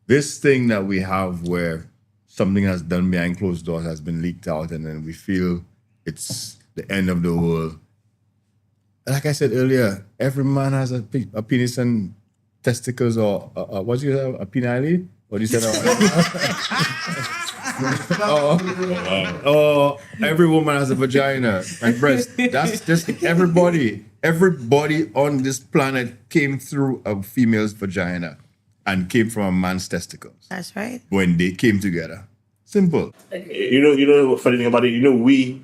This thing that we have where something that's done behind closed doors has been leaked out, and then we feel it's the end of the world. Like I said earlier, every man has a penis and testicles, or what do you have? A penile? What do you say? Or every woman has a vagina and breast. That's just everybody. Everybody on this planet came through a female's vagina and came from a man's testicles That's right. when they came together. Simple. you know what funny thing about it? You know, we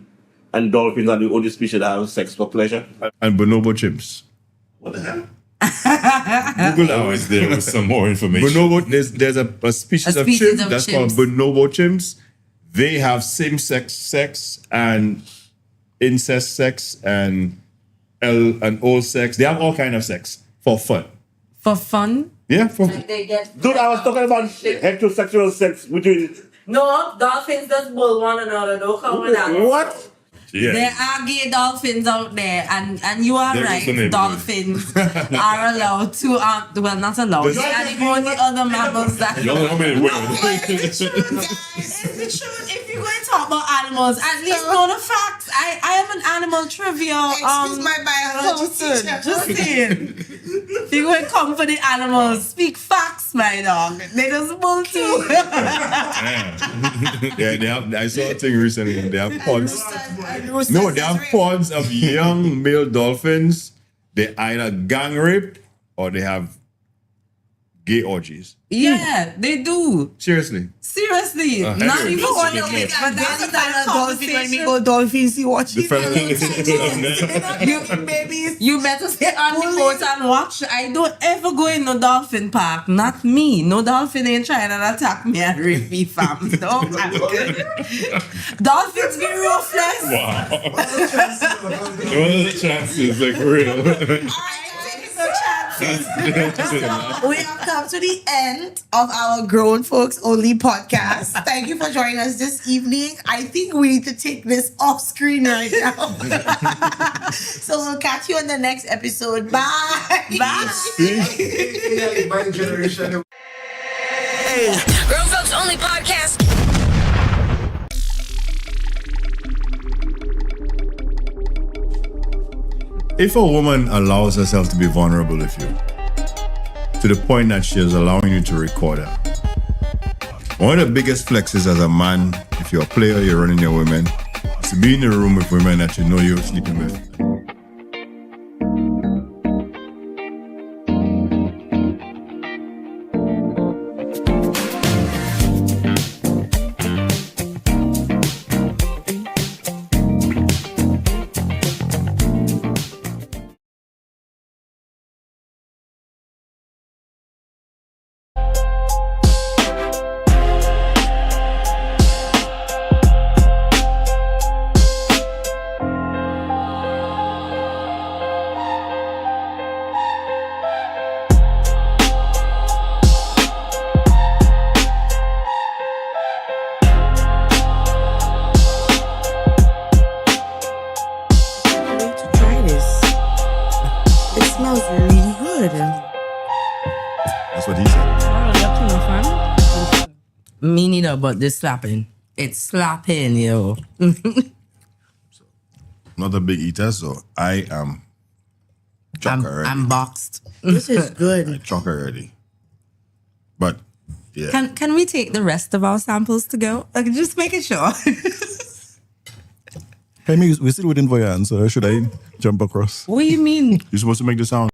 and dolphins are the only species that have sex for pleasure. And bonobo chimps. What the hell? Google that. Always there with some more information. Bonobo, there's a species of species chimp of that's chimps. called bonobo chimps. They have same-sex sex and incest sex and old sex. They have all kind of sex for fun. For fun? Yeah, for They get. Dude, I was talking about heterosexual sex between. No, dolphins just bull one another. Don't come with that. What? Yeah. There are gay dolphins out there, and you are There is right. a neighborhood. Dolphins are allowed to, well, not allowed. They are the only other mammals that. You know how many women? It's the truth. If you're going to talk about animals, at least know the facts. I am an animal trivia Excuse my biology person. teacher. Just saying. If you're going to come for the animals, speak facts, my dog. They just bull too. yeah, they have. I saw a thing recently. They have pods. Roosters No, they is have real. pods of young male dolphins. They either gang rape or they have gay orgies. Yeah, they do. Seriously. Seriously. Not anyway, even that's one a of good it. one. But that's the kind of Dolphin when we conversation. go dolphins, you watch The it. fella, Babies. You better stay on the boat and watch. I don't ever go in no dolphin park. Not me. No dolphin ain't trying to attack me and rape me, fam. No, I'm good. Dolphins be ruthless. Wow. What are the chances? Like, for real. All right, taking no chances. We have come to the end of our Grown Folks Only podcast. Thank you for joining us this evening. I think we need to take this off screen right now. So we'll catch you on the next episode. Bye. Bye. My generation. Grown Folks Only Podcast. if a woman allows herself to be vulnerable with you, to the point that she is allowing you to record her, one of the biggest flexes as a man, if you're a player, you're running your women, is to be in the room with women that you know you're sleeping with. Me neither, but this slapping. It's slapping, yo. Not a big eater, so I am chock already. I'm boxed. This is good. Chock already. But, yeah. Can we take the rest of our samples to go? Just making sure. We're still within Voyan, so should I jump across? What do you mean? You're supposed to make the sound.